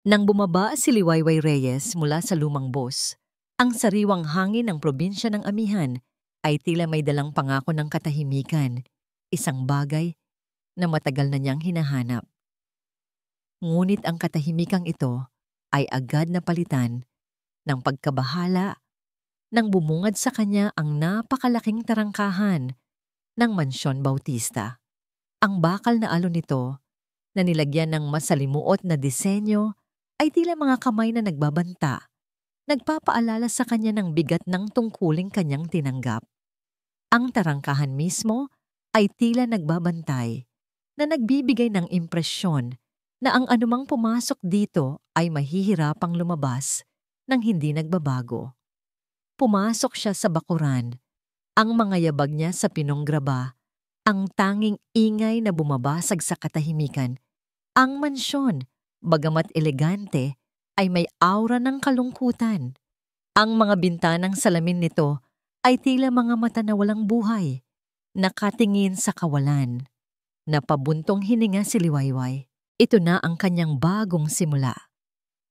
Nang bumaba si Liwayway Reyes mula sa lumang bus, ang sariwang hangin ng probinsya ng Amihan ay tila may dalang pangako ng katahimikan, isang bagay na matagal na niyang hinahanap. Ngunit ang katahimikang ito ay agad na palitan ng pagkabahala nang bumungad sa kanya ang napakalaking tarangkahan ng Mansyon Bautista. Ang bakal na alon nito na nilagyan ng masalimuot na disenyo ay tila mga kamay na nagbabanta, nagpapaalala sa kanya ng bigat ng tungkuling kanyang tinanggap. Ang tarangkahan mismo ay tila nagbabantay na nagbibigay ng impresyon na ang anumang pumasok dito ay mahihirapang lumabas nang hindi nagbabago. Pumasok siya sa bakuran, ang mga yabag niya sa pinonggraba, ang tanging ingay na bumabasag sa katahimikan. Ang mansyon, bagamat elegante, ay may aura ng kalungkutan. Ang mga bintanang salamin nito ay tila mga mata na walang buhay, nakatingin sa kawalan. Napabuntong hininga si Liwayway. Ito na ang kanyang bagong simula.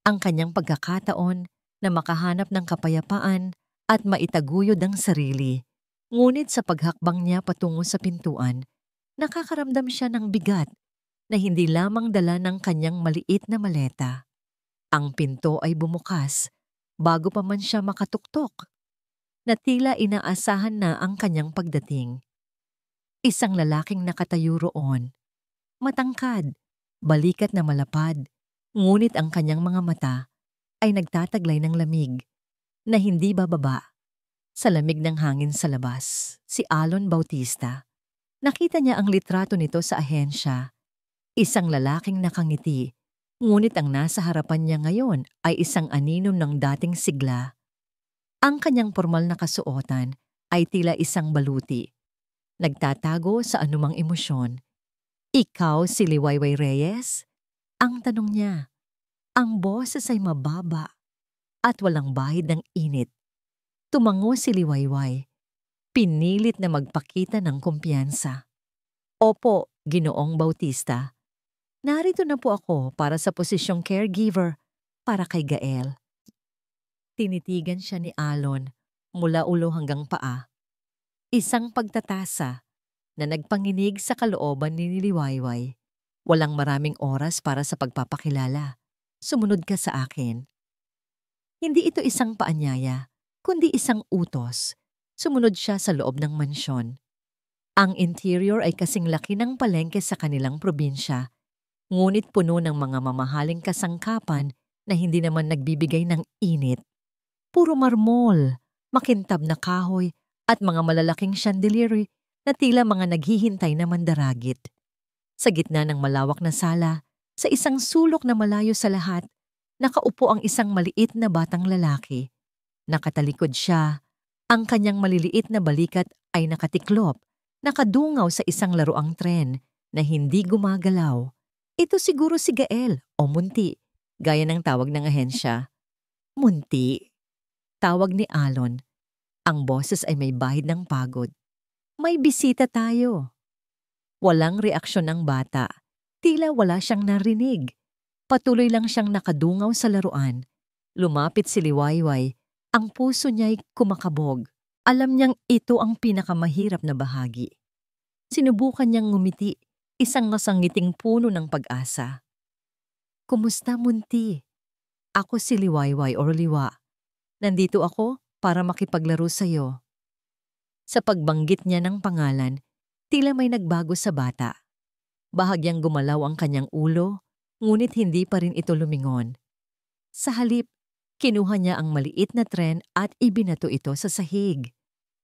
Ang kanyang pagkakataon na makahanap ng kapayapaan at maitaguyod ang sarili. Ngunit sa paghakbang niya patungo sa pintuan, nakakaramdam siya ng bigat na hindi lamang dala ng kanyang maliit na maleta. Ang pinto ay bumukas bago pa man siya makatuktok, na tila inaasahan na ang kanyang pagdating. Isang lalaking nakatayo roon, matangkad, balikat na malapad, ngunit ang kanyang mga mata ay nagtataglay ng lamig na hindi bababa sa lamig ng hangin sa labas. Si Alon Bautista. Nakita niya ang litrato nito sa ahensya. Isang lalaking nakangiti, ngunit ang nasa harapan niya ngayon ay isang anino ng dating sigla. Ang kanyang formal na kasuotan ay tila isang baluti, nagtatago sa anumang emosyon. Ikaw si Liwayway Reyes? Ang tanong niya. Ang boses ay mababa at walang bahid ng init. Tumango si Liwayway, pinilit na magpakita ng kumpiyansa. Opo, Ginoong Bautista. Narito na po ako para sa posisyong caregiver para kay Gael. Tinitigan siya ni Alon mula ulo hanggang paa. Isang pagtatasa na nagpanginig sa kalooban ni Liwayway. Walang maraming oras para sa pagpapakilala. Sumunod ka sa akin. Hindi ito isang paanyaya, kundi isang utos. Sumunod siya sa loob ng mansyon. Ang interior ay kasing laki ng palengke sa kanilang probinsya, ngunit puno ng mga mamahaling kasangkapan na hindi naman nagbibigay ng init. Puro marmol, makintab na kahoy at mga malalaking chandelier na tila mga naghihintay na mandaragit. Sa gitna ng malawak na sala, sa isang sulok na malayo sa lahat, nakaupo ang isang maliit na batang lalaki. Nakatalikod siya, ang kanyang maliliit na balikat ay nakatiklop, nakadungaw sa isang laruang tren na hindi gumagalaw. Ito siguro si Gael o Munti, gaya ng tawag ng ahensya. Munti, tawag ni Alon. Ang boses ay may bahid ng pagod. May bisita tayo. Walang reaksyon ng bata. Tila wala siyang narinig. Patuloy lang siyang nakadungaw sa laruan. Lumapit si Liwayway. Ang puso niya'y kumakabog. Alam niyang ito ang pinakamahirap na bahagi. Sinubukan niyang ngumiti, isang masangiting puno ng pag-asa. Kumusta, Munti? Ako si Liwayway or Liwa. Nandito ako para makipaglaro sa'yo. Sa pagbanggit niya ng pangalan, tila may nagbago sa bata. Bahagyang gumalaw ang kanyang ulo, ngunit hindi pa rin ito lumingon. Sa halip, kinuha niya ang maliit na tren at ibinato ito sa sahig.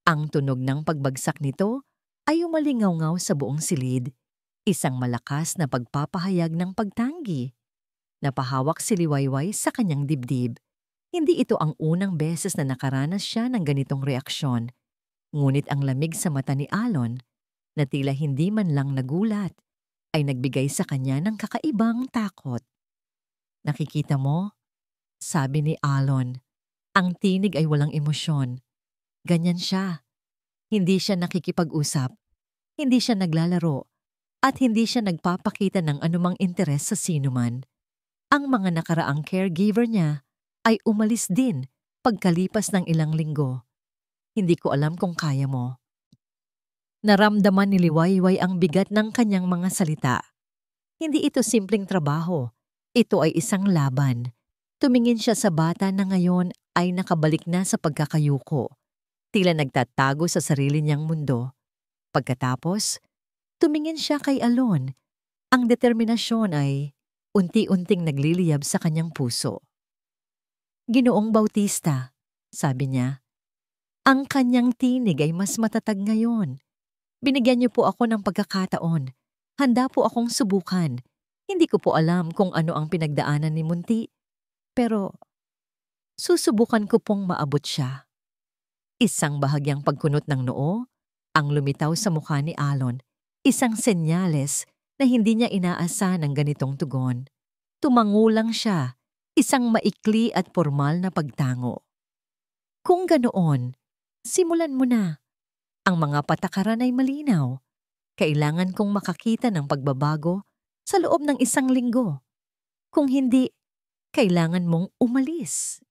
Ang tunog ng pagbagsak nito ay umalingaw-ngaw sa buong silid, isang malakas na pagpapahayag ng pagtanggi. Napahawak si Liwayway sa kanyang dibdib. Hindi ito ang unang beses na nakaranas siya ng ganitong reaksyon. Ngunit ang lamig sa mata ni Alon, na tila hindi man lang nagulat, ay nagbigay sa kanya ng kakaibang takot. Nakikita mo? Sabi ni Alon. Ang tinig ay walang emosyon. Ganyan siya. Hindi siya nakikipag-usap, hindi siya naglalaro, at hindi siya nagpapakita ng anumang interes sa sinuman. Ang mga nakaraang caregiver niya ay umalis din pagkalipas ng ilang linggo. Hindi ko alam kung kaya mo. Naramdaman ni Liwayway ang bigat ng kanyang mga salita. Hindi ito simpleng trabaho. Ito ay isang laban. Tumingin siya sa bata na ngayon ay nakabalik na sa pagkakayuko. Tila nagtatago sa sarili niyang mundo. Pagkatapos, tumingin siya kay Alon. Ang determinasyon ay unti-unting nagliliyab sa kanyang puso. Ginoong Bautista, sabi niya, ang kanyang tinig ay mas matatag ngayon. Binigyan niyo po ako ng pagkakataon. Handa po akong subukan. Hindi ko po alam kung ano ang pinagdaanan ni Munti, pero susubukan ko pong maabot siya. Isang bahagyang pagkunot ng noo ang lumitaw sa mukha ni Alon, isang senyales na hindi niya inaasa ng ganitong tugon. Tumangulang siya, isang maikli at formal na pagtango. Kung ganoon, simulan mo na. Ang mga patakaran ay malinaw. Kailangan kong makakita ng pagbabago sa loob ng isang linggo. Kung hindi, kailangan mong umalis.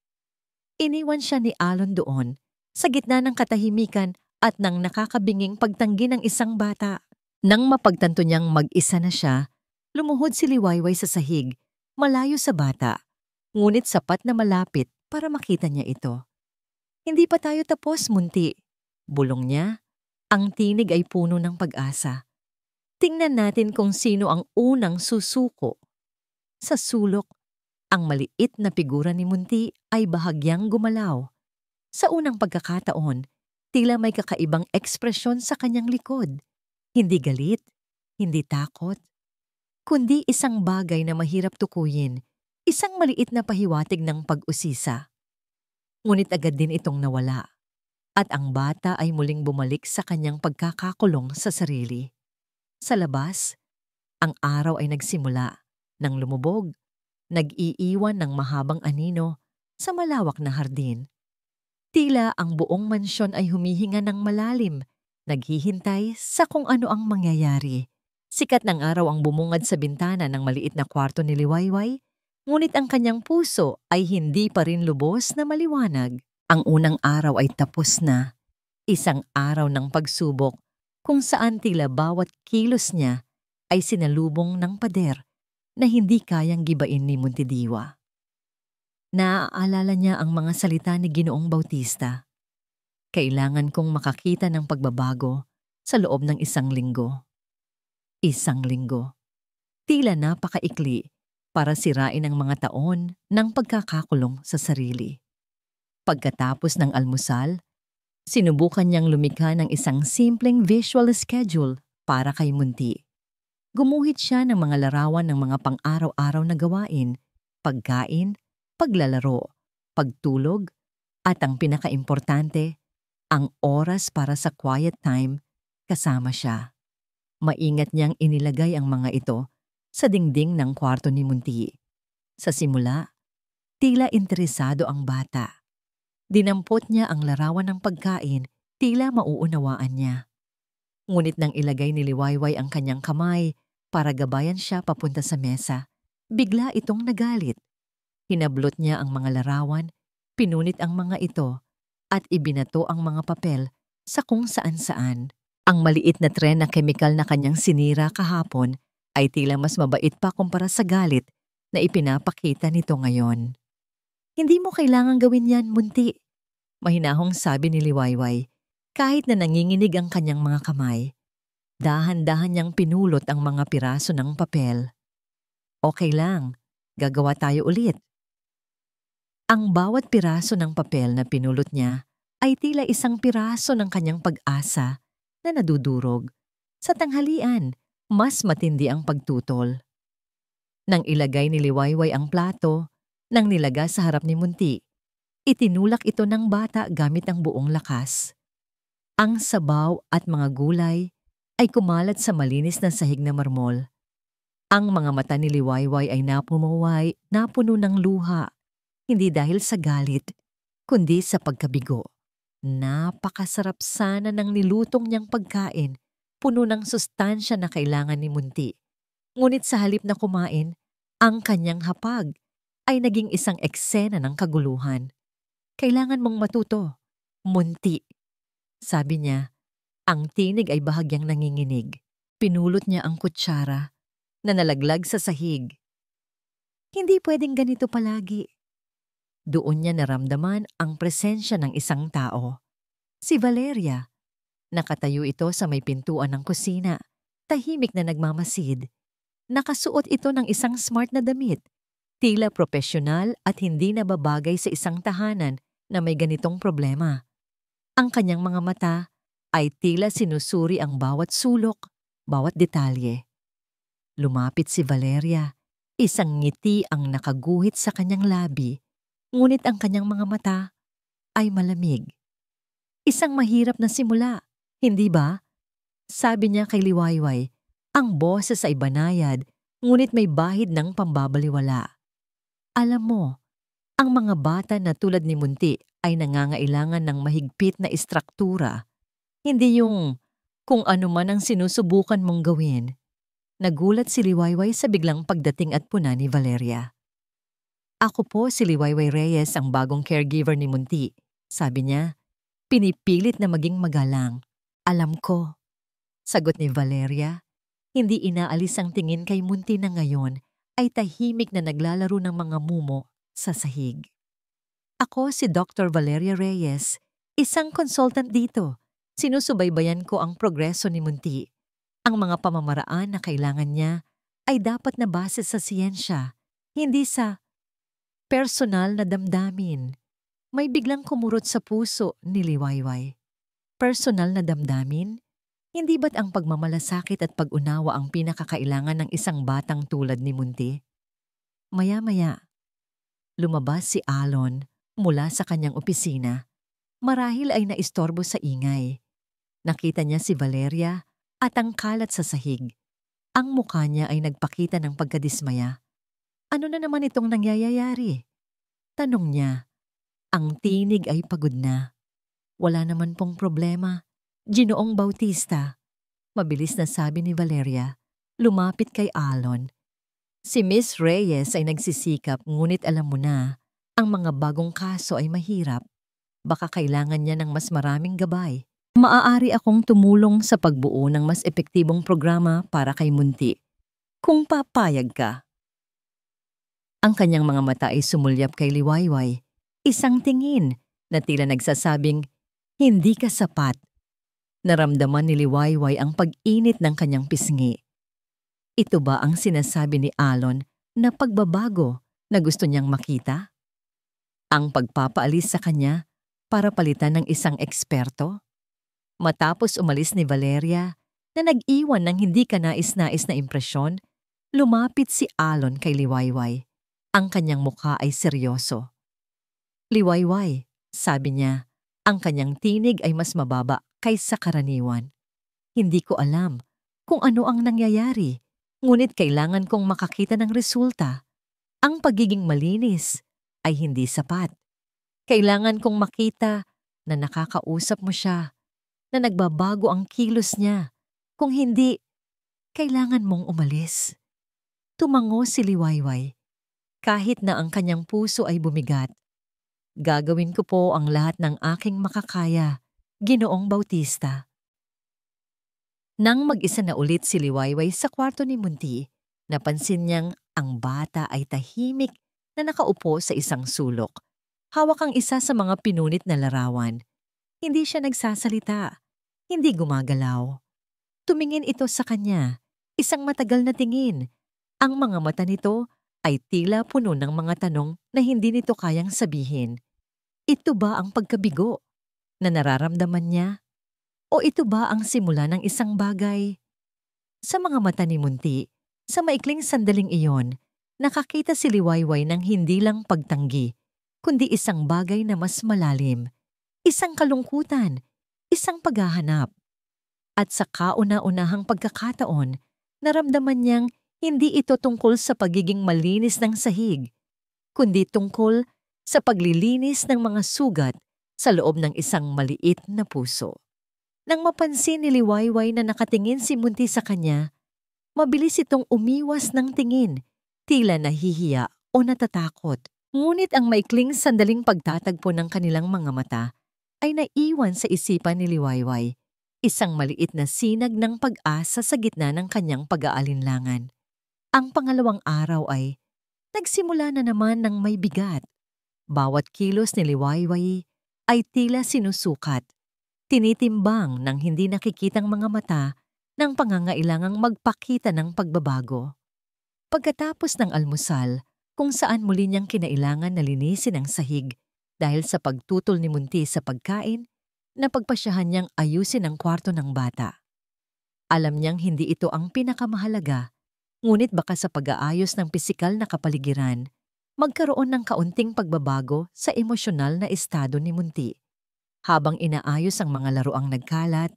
Iniwan siya ni Alon doon sa gitna ng katahimikan at ng nakakabinging pagtanggi ng isang bata. Nang mapagtanto niyang mag-isa na siya, lumuhod si Liwayway sa sahig, malayo sa bata, ngunit sapat na malapit para makita niya ito. Hindi pa tayo tapos, Munti. Bulong niya. Ang tinig ay puno ng pag-asa. Tingnan natin kung sino ang unang susuko. Sa sulok, ang maliit na figura ni Munti ay bahagyang gumalaw. Sa unang pagkakataon, tila may kakaibang ekspresyon sa kanyang likod. Hindi galit, hindi takot, kundi isang bagay na mahirap tukuyin, isang maliit na pahiwatig ng pag-usisa. Ngunit agad din itong nawala. At ang bata ay muling bumalik sa kanyang pagkakakulong sa sarili. Sa labas, ang araw ay nagsimula nang lumubog, nag-iiwan ng mahabang anino sa malawak na hardin. Tila ang buong mansyon ay humihinga ng malalim, naghihintay sa kung ano ang mangyayari. Sikat ng araw ang bumungad sa bintana ng maliit na kwarto ni Liwayway, ngunit ang kanyang puso ay hindi pa rin lubos na maliwanag. Ang unang araw ay tapos na, isang araw ng pagsubok kung saan tila bawat kilos niya ay sinalubong ng pader na hindi kayang gibain ni Muntidiwa. Naaalala niya ang mga salita ni Ginoong Bautista. Kailangan kong makakita ng pagbabago sa loob ng isang linggo. Isang linggo. Tila napakaikli para sirain ang mga taon ng pagkakakulong sa sarili. Pagkatapos ng almusal, sinubukan niyang lumikha ng isang simpleng visual schedule para kay Munti. Gumuhit siya ng mga larawan ng mga pang-araw-araw na gawain, pagkain, paglalaro, pagtulog, at ang pinakaimportante, ang oras para sa quiet time kasama siya. Maingat niyang inilagay ang mga ito sa dingding ng kwarto ni Munti. Sa simula, tila interesado ang bata. Dinampot niya ang larawan ng pagkain, tila mauunawaan niya. Ngunit nang ilagay ni Liwayway ang kanyang kamay para gabayan siya papunta sa mesa, bigla itong nagalit. Hinablot niya ang mga larawan, pinunit ang mga ito, at ibinato ang mga papel sa kung saan-saan. Ang maliit na tren na kemikal na kanyang sinira kahapon ay tila mas mabait pa kumpara sa galit na ipinapakita nito ngayon. Hindi mo kailangang gawin yan, Munti. Mahinahong sabi ni Liwayway, kahit na nanginginig ang kanyang mga kamay. Dahan-dahan niyang pinulot ang mga piraso ng papel. Okay lang, gagawa tayo ulit. Ang bawat piraso ng papel na pinulot niya ay tila isang piraso ng kanyang pag-asa na nadudurog. Sa tanghalian, mas matindi ang pagtutol. Nang ilagay ni Liwayway ang plato, nang nilaga sa harap ni Munti, itinulak ito ng bata gamit ang buong lakas. Ang sabaw at mga gulay ay kumalat sa malinis na sahig na marmol. Ang mga mata ni Liwayway ay napuno ng luha, hindi dahil sa galit, kundi sa pagkabigo. Napakasarap sana ng nilutong niyang pagkain, puno ng sustansya na kailangan ni Munti. Ngunit sa halip na kumain, Ang kanyang hapag ay naging isang eksena ng kaguluhan. Kailangan mong matuto. Munti. Sabi niya, ang tinig ay bahagyang nanginginig. Pinulot niya ang kutsara na nalaglag sa sahig. Hindi pwedeng ganito palagi. Doon niya naramdaman ang presensya ng isang tao. Si Valeria. Nakatayo ito sa may pintuan ng kusina. Tahimik na nagmamasid. Nakasuot ito ng isang smart na damit. Tila propesyonal at hindi nababagay sa isang tahanan na may ganitong problema. Ang kanyang mga mata ay tila sinusuri ang bawat sulok, bawat detalye. Lumapit si Valeria. Isang ngiti ang nakaguhit sa kanyang labi, ngunit ang kanyang mga mata ay malamig. Isang mahirap na simula, hindi ba? Sabi niya kay Liwayway, ang boses ay banayad, ngunit may bahid ng pambabaliwala. Alam mo, ang mga bata na tulad ni Munti ay nangangailangan ng mahigpit na istruktura, hindi yung kung ano man ang sinusubukan mong gawin. Nagulat si Liwayway sa biglang pagdating at puna ni Valeria. Ako po si Liwayway Reyes, ang bagong caregiver ni Munti. Sabi niya, pinipilit na maging magalang. Alam ko. Sagot ni Valeria, hindi inaalis ang tingin kay Munti na ngayon ay tahimik na naglalaro ng mga mumo sa sahig. Ako si Dr. Valeria Reyes, isang consultant dito. Sinusubaybayan ko ang progreso ni Munti. Ang mga pamamaraan na kailangan niya ay dapat na base sa siyensya, hindi sa personal na damdamin. May biglang kumurot sa puso ni Liwayway. Personal na damdamin? Hindi ba't ang pagmamalasakit at pag-unawa ang pinakakailangan ng isang batang tulad ni Munti? Maya-maya, lumabas si Alon mula sa kanyang opisina. Marahil ay naistorbo sa ingay. Nakita niya si Valeria at ang kalat sa sahig. Ang mukha niya ay nagpakita ng pagkadismaya. Ano na naman itong nangyayari? Tanong niya. Ang tinig ay pagod na. Wala naman pong problema. Ginoong Bautista. Mabilis na sabi ni Valeria. Lumapit kay Alon. Si Miss Reyes ay nagsisikap, ngunit alam mo na, ang mga bagong kaso ay mahirap. Baka kailangan niya ng mas maraming gabay. Maaari akong tumulong sa pagbuo ng mas epektibong programa para kay Munti, kung papayag ka. Ang kanyang mga mata ay sumulyap kay Liwayway, isang tingin na tila nagsasabing, hindi ka sapat. Naramdaman ni Liwayway ang pag-init ng kanyang pisngi. Ito ba ang sinasabi ni Alon na pagbabago na gusto niyang makita? Ang pagpapaalis sa kanya para palitan ng isang eksperto? Matapos umalis ni Valeria na nag-iwan ng hindi kanais-nais na impresyon, lumapit si Alon kay Liwayway. Ang kanyang mukha ay seryoso. Liwayway, sabi niya, ang kanyang tinig ay mas mababa kaysa karaniwan. Hindi ko alam kung ano ang nangyayari, ngunit kailangan kong makakita ng resulta. Ang pagiging malinis ay hindi sapat. Kailangan kong makita na nakakausap mo siya, na nagbabago ang kilos niya. Kung hindi, kailangan mong umalis. Tumango si Liwayway. Kahit na ang kanyang puso ay bumigat. Gagawin ko po ang lahat ng aking makakaya, Ginoong Bautista. Nang mag-isa na ulit si Liwayway sa kwarto ni Munti, napansin niyang ang bata ay tahimik na nakaupo sa isang sulok. Hawak ang isa sa mga pinunit na larawan. Hindi siya nagsasalita. Hindi gumagalaw. Tumingin ito sa kanya, isang matagal na tingin. Ang mga mata nito ay tila puno ng mga tanong na hindi nito kayang sabihin. Ito ba ang pagkabigo na nararamdaman niya? O ito ba ang simula ng isang bagay? Sa mga mata ni Munti, sa maikling sandaling iyon, nakakita si Liwayway ng hindi lang pagtanggi, kundi isang bagay na mas malalim, isang kalungkutan, isang paghahanap. At sa kauna-unahang pagkakataon, naramdaman niyang hindi ito tungkol sa pagiging malinis ng sahig, kundi tungkol sa paglilinis ng mga sugat sa loob ng isang maliit na puso. Nang mapansin ni Liwayway na nakatingin si Munti sa kanya, mabilis itong umiwas ng tingin, tila nahihiya o natatakot. Ngunit ang maikling sandaling pagtatagpo ng kanilang mga mata ay naiwan sa isipan ni Liwayway, isang maliit na sinag ng pag-asa sa gitna ng kanyang pag-aalinlangan. Ang pangalawang araw ay nagsimula na naman ng may bigat. Bawat kilos ni Liwayway ay tila sinusukat, tinitimbang ng hindi nakikitang mga mata ng pangangailangang magpakita ng pagbabago. Pagkatapos ng almusal, kung saan muli niyang kinailangan na linisin ang sahig dahil sa pagtutol ni Munti sa pagkain, napagpasyahan niyang ayusin ang kwarto ng bata. Alam niyang hindi ito ang pinakamahalaga, ngunit baka sa pag-aayos ng pisikal na kapaligiran, magkaroon ng kaunting pagbabago sa emosyonal na estado ni Munti. Habang inaayos ang mga laruang nagkalat,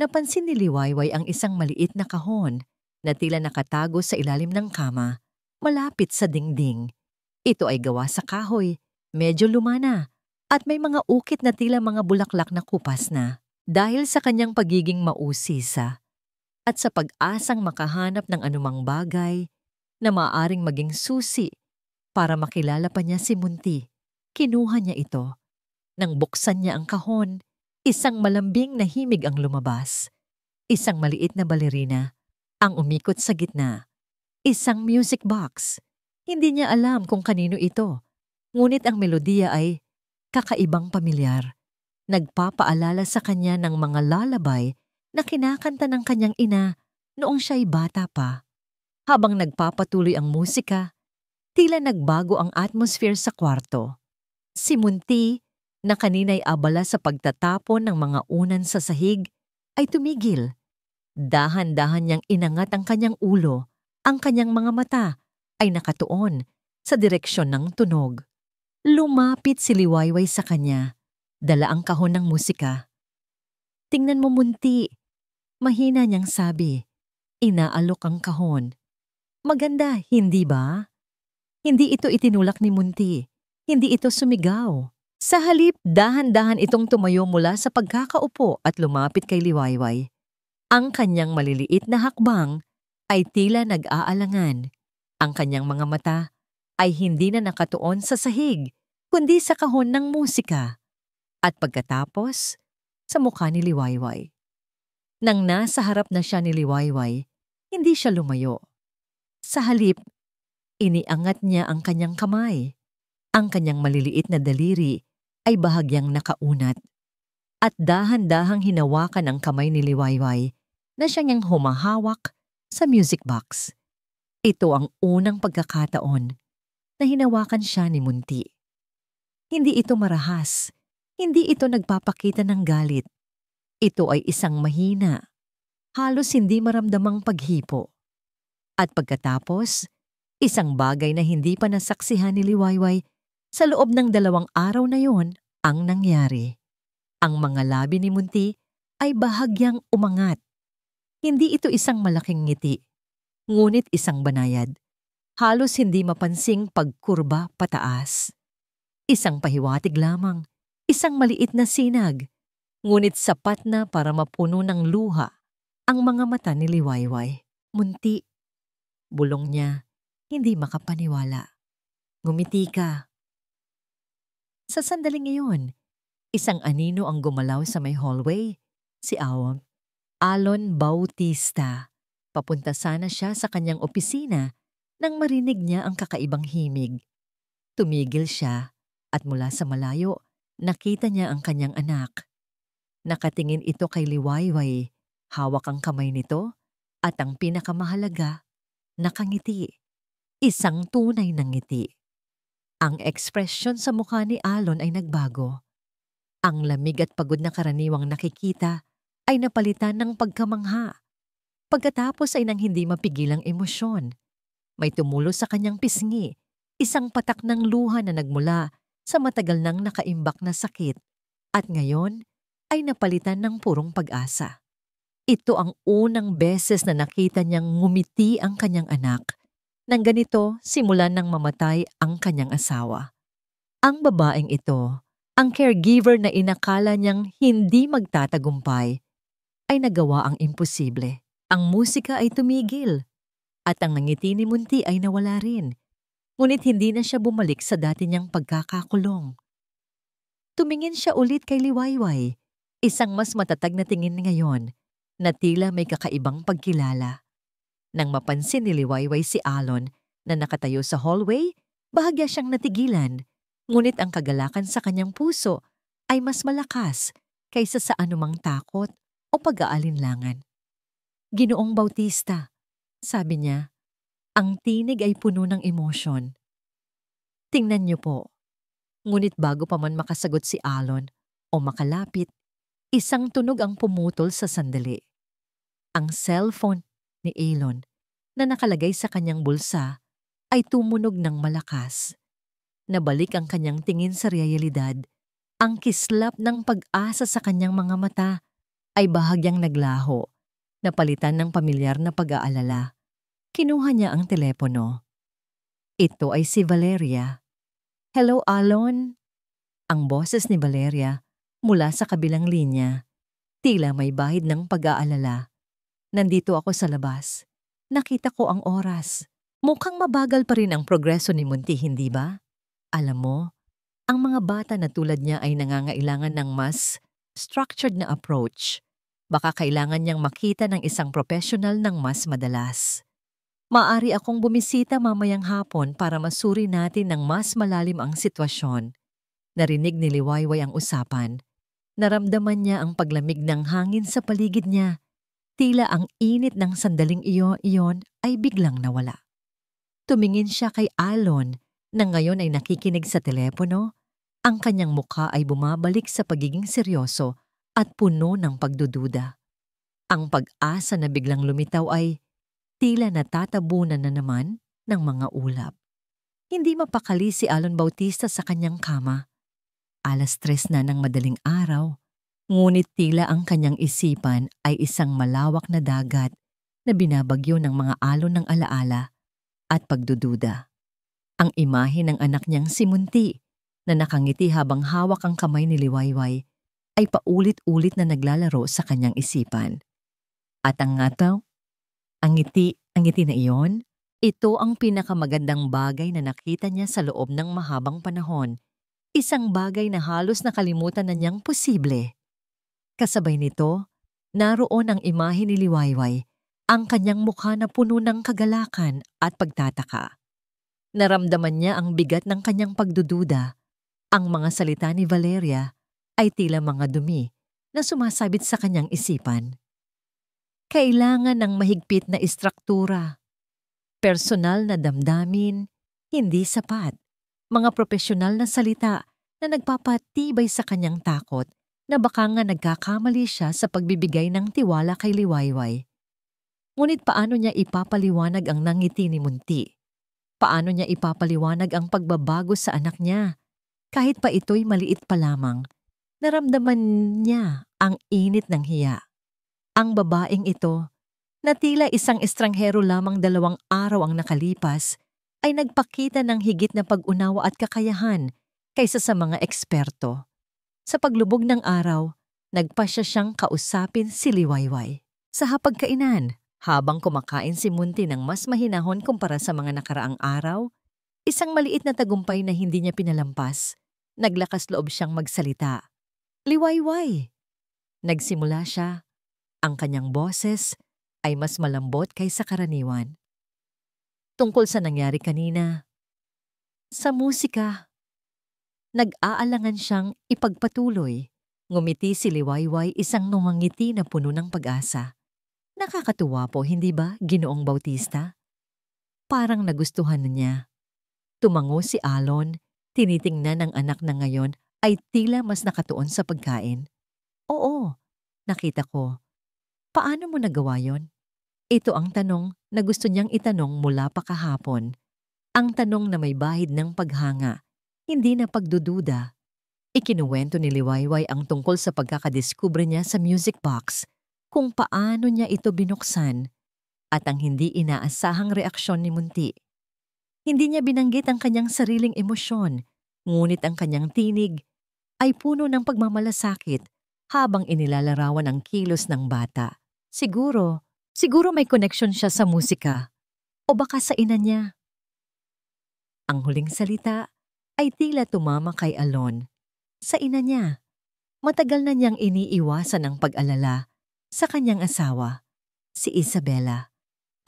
napansin ni Liwayway ang isang maliit na kahon na tila nakatago sa ilalim ng kama, malapit sa dingding. Ito ay gawa sa kahoy, medyo lumana, at may mga ukit na tila mga bulaklak na kupas na. Dahil sa kanyang pagiging mausisa at sa pag-asang makahanap ng anumang bagay na maaaring maging susi para makilala pa niya si Munti, kinuha niya ito. Nang buksan niya ang kahon, isang malambing na himig ang lumabas. Isang maliit na balerina ang umikot sa gitna. Isang music box. Hindi niya alam kung kanino ito. Ngunit ang melodiya ay kakaibang pamilyar. Nagpapaalala sa kanya ng mga lalabay na kinakanta ng kanyang ina noong siya'y bata pa. Habang nagpapatuloy ang musika, tila nagbago ang atmosphere sa kwarto. Si Munti, na kanina'y abala sa pagtatapon ng mga unan sa sahig, ay tumigil. Dahan-dahan niyang inangat ang kanyang ulo. Ang kanyang mga mata ay nakatuon sa direksyon ng tunog. Lumapit si Liwayway sa kanya. Dala ang kahon ng musika. "Tingnan mo, Munti." Mahina niyang sabi. Inaalok ang kahon. Maganda, hindi ba? Hindi ito itinulak ni Munti. Hindi ito sumigaw. Sa halip, dahan-dahan itong tumayo mula sa pagkakaupo at lumapit kay Liwayway. Ang kanyang maliliit na hakbang ay tila nag-aalangan. Ang kanyang mga mata ay hindi na nakatuon sa sahig, kundi sa kahon ng musika. At pagkatapos, sa mukha ni Liwayway. Nang nasa harap na siya ni Liwayway, hindi siya lumayo. Sa halip, iniangat niya ang kanyang kamay. Ang kanyang maliliit na daliri ay bahagyang nakaunat. At dahan-dahang hinawakan ang kamay ni Liwayway na siya niyang humahawak sa music box. Ito ang unang pagkakataon na hinawakan siya ni Munti. Hindi ito marahas. Hindi ito nagpapakita ng galit. Ito ay isang mahina, halos hindi maramdamang paghipo. At pagkatapos, isang bagay na hindi pa nasaksihan ni Liwayway sa loob ng 2 araw na yon ang nangyari. Ang mga labi ni Munti ay bahagyang umangat. Hindi ito isang malaking ngiti, ngunit isang banayad. Halos hindi mapansing pagkurba pataas. Isang pahiwatig lamang, isang maliit na sinag, ngunit sapat na para mapuno ng luha ang mga mata ni Liwayway. "Munti," bulong niya, hindi makapaniwala. "Ngumiti ka." Sa sandaling iyon, isang anino ang gumalaw sa may hallway, si Alon Bautista. Papunta sana siya sa kanyang opisina nang marinig niya ang kakaibang himig. Tumigil siya at mula sa malayo, nakita niya ang kanyang anak. Nakatingin ito kay Liwayway, hawak ang kamay nito at ang pinakamahalaga, nakangiti. Isang tunay na ngiti. Ang ekspresyon sa mukha ni Alon ay nagbago. Ang lamig at pagod na karaniwang nakikita ay napalitan ng pagkamangha. Pagkatapos ay nang hindi mapigilang emosyon. May tumulo sa kanyang pisngi, isang patak ng luha na nagmula sa matagal nang nakaimbak na sakit. At ngayon ay napalitan ng purong pag-asa. Ito ang unang beses na nakita niyang ngumiti ang kanyang anak. Nang ganito, simulan nang mamatay ang kanyang asawa. Ang babaeng ito, ang caregiver na inakala niyang hindi magtatagumpay, ay nagawa ang imposible. Ang musika ay tumigil. At ang ngiti ni Munti ay nawala rin. Ngunit hindi na siya bumalik sa dati niyang pagkakakulong. Tumingin siya ulit kay Liwayway, isang mas matatag na tingin ngayon na tila may kakaibang pagkilala. Nang mapansin ni Liwayway si Alon na nakatayo sa hallway, bahagya siyang natigilan, ngunit ang kagalakan sa kanyang puso ay mas malakas kaysa sa anumang takot o pag-aalinlangan. "Ginoong Bautista," sabi niya, ang tinig ay puno ng emosyon. "Tingnan niyo po." Ngunit bago pa man makasagot si Alon o makalapit, isang tunog ang pumutol sa sandali. Ang cellphone ni Alon na nakalagay sa kanyang bulsa ay tumunog ng malakas. Nabalik ang kanyang tingin sa realidad. Ang kislap ng pag-asa sa kanyang mga mata ay bahagyang naglaho, napalitan ng pamilyar na pag-aalala. Kinuha niya ang telepono. Ito ay si Valeria. "Hello, Alon?" Ang boses ni Valeria mula sa kabilang linya. Tila may bahid ng pag-aalala. "Nandito ako sa labas. Nakita ko ang oras. Mukhang mabagal pa rin ang progreso ni Munti, hindi ba? Alam mo, ang mga bata na tulad niya ay nangangailangan ng mas structured na approach. Baka kailangan niyang makita ng isang professional ng mas madalas. Maaari akong bumisita mamayang hapon para masuri natin ng mas malalim ang sitwasyon." Narinig ni Liwayway ang usapan. Naramdaman niya ang paglamig ng hangin sa paligid niya. Tila ang init ng sandaling iyon ay biglang nawala. Tumingin siya kay Alon na ngayon ay nakikinig sa telepono. Ang kanyang mukha ay bumabalik sa pagiging seryoso at puno ng pagdududa. Ang pag-asa na biglang lumitaw ay tila natatabunan na naman ng mga ulap. Hindi mapakali si Alon Bautista sa kanyang kama. 3:00 na ng madaling araw, ngunit tila ang kanyang isipan ay isang malawak na dagat na binabagyo ng mga alon ng alaala at pagdududa. Ang imahe ng anak niyang si Munti na nakangiti habang hawak ang kamay ni Liwayway ay paulit-ulit na naglalaro sa kanyang isipan. At ang ngiti na iyon, ito ang pinakamagandang bagay na nakita niya sa loob ng mahabang panahon. Isang bagay na halos nakalimutan na niyang posible. Kasabay nito, naroon ang imahe ni Liwayway, ang kanyang mukha na puno ng kagalakan at pagtataka. Naramdaman niya ang bigat ng kanyang pagdududa. Ang mga salita ni Valeria ay tila mga dumi na sumasabit sa kanyang isipan. Kailangan ng mahigpit na istruktura. Personal na damdamin, hindi sapat. Mga profesional na salita na nagpapatibay sa kanyang takot na baka nga nagkakamali siya sa pagbibigay ng tiwala kay Liwayway. Ngunit paano niya ipapaliwanag ang nangiti ni Munti? Paano niya ipapaliwanag ang pagbabago sa anak niya? Kahit pa ito'y maliit pa lamang, naramdaman niya ang init ng hiya. Ang babaeng ito, na tila isang estranghero lamang 2 araw ang nakalipas, ay nagpakita ng higit na pag-unawa at kakayahan kaysa sa mga eksperto. Sa paglubog ng araw, nagpasya siyang kausapin si Liwayway. Sa hapagkainan, habang kumakain si Munti ng mas mahinahon kumpara sa mga nakaraang araw, isang maliit na tagumpay na hindi niya pinalampas, naglakas loob siyang magsalita. "Liwayway!" Nagsimula siya. Ang kanyang boses ay mas malambot kaysa karaniwan. Tungkol sa nangyari kanina. Sa musika. Nag-aalangan siyang ipagpatuloy. Ngumiti si Liwayway, isang ngumangiti na puno ng pag-asa. "Nakakatuwa po, hindi ba, Ginoong Bautista?" Parang nagustuhan na niya. Tumango si Alon, tinitingnan ng anak na ngayon ay tila mas nakatuon sa pagkain. "Oo, nakita ko. Paano mo nagawa yon?" Ito ang tanong na gusto niyang itanong mula pa kahapon. Ang tanong na may bahid ng paghanga, hindi na pagdududa. Ikinuwento ni Liwayway ang tungkol sa pagkakadiskubre niya sa music box, kung paano niya ito binuksan, at ang hindi inaasahang reaksyon ni Munti. Hindi niya binanggit ang kanyang sariling emosyon, ngunit ang kanyang tinig ay puno ng pagmamalasakit habang inilalarawan ang kilos ng bata. Siguro may koneksyon siya sa musika. O baka sa ina niya? Ang huling salita ay tila tumama kay Alon. Sa ina niya. Matagal na niyang iniiwasan ang pag-alala sa kanyang asawa, si Isabela.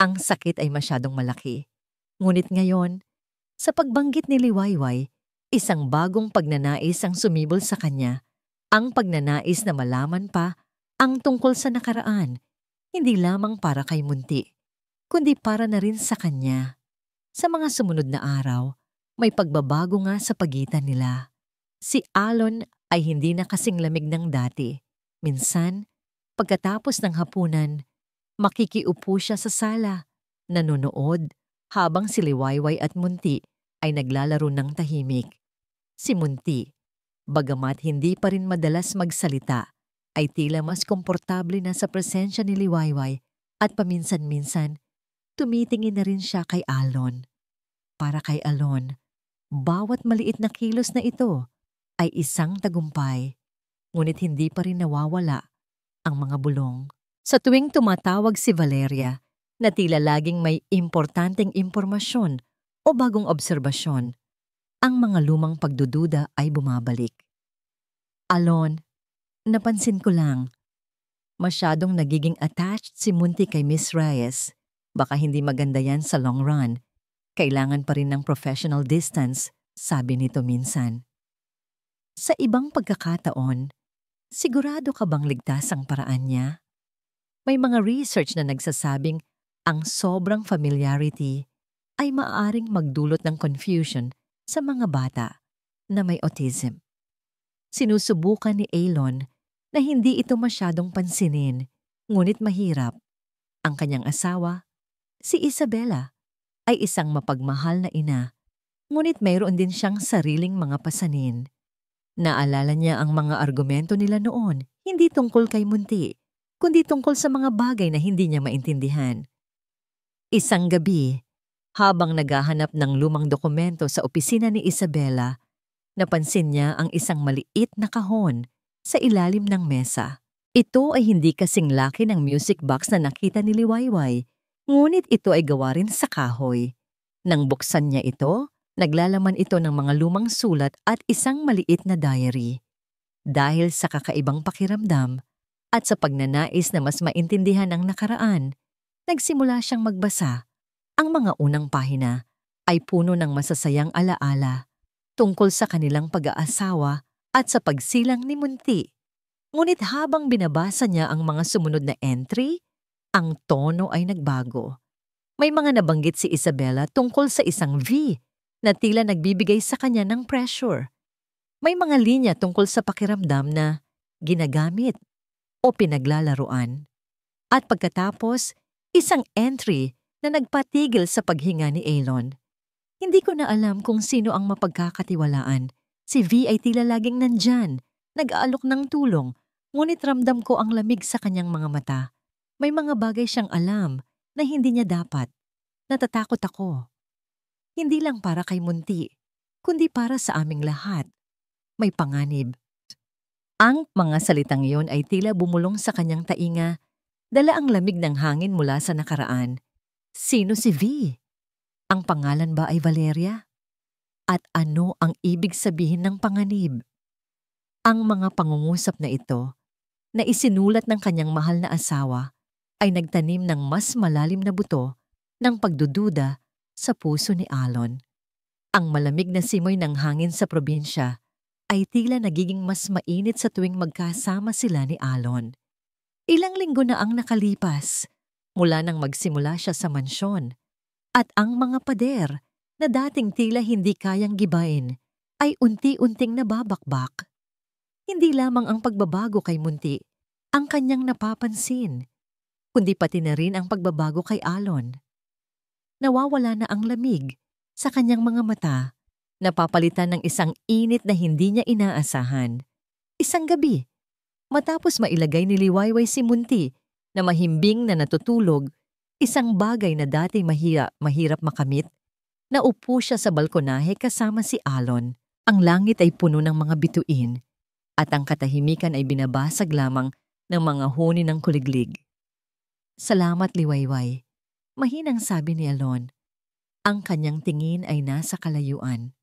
Ang sakit ay masyadong malaki. Ngunit ngayon, sa pagbanggit ni Liwayway, isang bagong pagnanais ang sumibol sa kanya. Ang pagnanais na malaman pa ang tungkol sa nakaraan, hindi lamang para kay Munti, kundi para na rin sa kanya. Sa mga sumunod na araw, may pagbabago nga sa pagitan nila. Si Alon ay hindi na kasing lamig ng dati. Minsan, pagkatapos ng hapunan, makikiupo siya sa sala, nanonood, habang si Liwayway at Munti ay naglalaro ng tahimik. Si Munti, bagamat hindi pa rin madalas magsalita, ay tila mas komportable na sa presensya ni Liwayway at paminsan-minsan, tumitingin na rin siya kay Alon. Para kay Alon, bawat maliit na kilos na ito ay isang tagumpay, ngunit hindi pa rin nawawala ang mga bulong. Sa tuwing tumatawag si Valeria, na tila laging may importanteng impormasyon o bagong obserbasyon, ang mga lumang pagdududa ay bumabalik. Alon, napansin ko lang, masyadong nagiging attached si Munti kay Miss Reyes. Baka hindi maganda yan sa long run. Kailangan pa rin ng professional distance, sabi nito minsan. Sa ibang pagkakataon, sigurado ka bang ligtas ang paraan niya? May mga research na nagsasabing ang sobrang familiarity ay maaaring magdulot ng confusion sa mga bata na may autism. Sinusubukan ni Alon na hindi ito masyadong pansinin, ngunit mahirap. Ang kanyang asawa, si Isabela, ay isang mapagmahal na ina, ngunit mayroon din siyang sariling mga pasanin. Naalala niya ang mga argumento nila noon, hindi tungkol kay Munti, kundi tungkol sa mga bagay na hindi niya maintindihan. Isang gabi, habang naghahanap ng lumang dokumento sa opisina ni Isabela, napansin niya ang isang maliit na kahon sa ilalim ng mesa. Ito ay hindi kasing laki ng music box na nakita ni Liwayway, ngunit ito ay gawa rin sa kahoy. Nang buksan niya ito, naglalaman ito ng mga lumang sulat at isang maliit na diary. Dahil sa kakaibang pakiramdam at sa pagnanais na mas maintindihan ang nakaraan, nagsimula siyang magbasa. Ang mga unang pahina ay puno ng masasayang alaala tungkol sa kanilang pag-aasawa at sa pagsilang ni Munti. Ngunit habang binabasa niya ang mga sumunod na entry, ang tono ay nagbago. May mga nabanggit si Isabela tungkol sa isang V na tila nagbibigay sa kanya ng pressure. May mga linya tungkol sa pakiramdam na ginagamit o pinaglalaruan. At pagkatapos, isang entry na nagpatigil sa paghinga ni Alon. Hindi ko na alam kung sino ang mapagkakatiwalaan. Si V ay tila laging nandyan, nag-aalok ng tulong, ngunit ramdam ko ang lamig sa kanyang mga mata. May mga bagay siyang alam na hindi niya dapat. Natatakot ako. Hindi lang para kay Munti, kundi para sa aming lahat. May panganib. Ang mga salitang iyon ay tila bumulong sa kanyang tainga, dala ang lamig ng hangin mula sa nakaraan. Sino si V? Ang pangalan ba ay Valeria? At ano ang ibig sabihin ng panganib? Ang mga pangungusap na ito, na isinulat ng kanyang mahal na asawa, ay nagtanim ng mas malalim na buto ng pagdududa sa puso ni Alon. Ang malamig na simoy ng hangin sa probinsya ay tila nagiging mas mainit sa tuwing magkasama sila ni Alon. Ilang linggo na ang nakalipas mula nang magsimula siya sa mansyon, at ang mga pader na dating tila hindi kayang gibain ay unti-unting nababakbak. Hindi lamang ang pagbabago kay Munti ang kanyang napapansin, kundi pati na rin ang pagbabago kay Alon. Nawawala na ang lamig sa kanyang mga mata, napapalitan ng isang init na hindi niya inaasahan. Isang gabi, matapos mailagay ni Liwayway si Munti na mahimbing na natutulog, isang bagay na dati mahirap makamit, naupo siya sa balkonahe kasama si Alon. Ang langit ay puno ng mga bituin at ang katahimikan ay binabasag lamang ng mga huni ng kuliglig. Salamat, Liwayway. Mahinang sabi ni Alon. Ang kanyang tingin ay nasa kalayuan.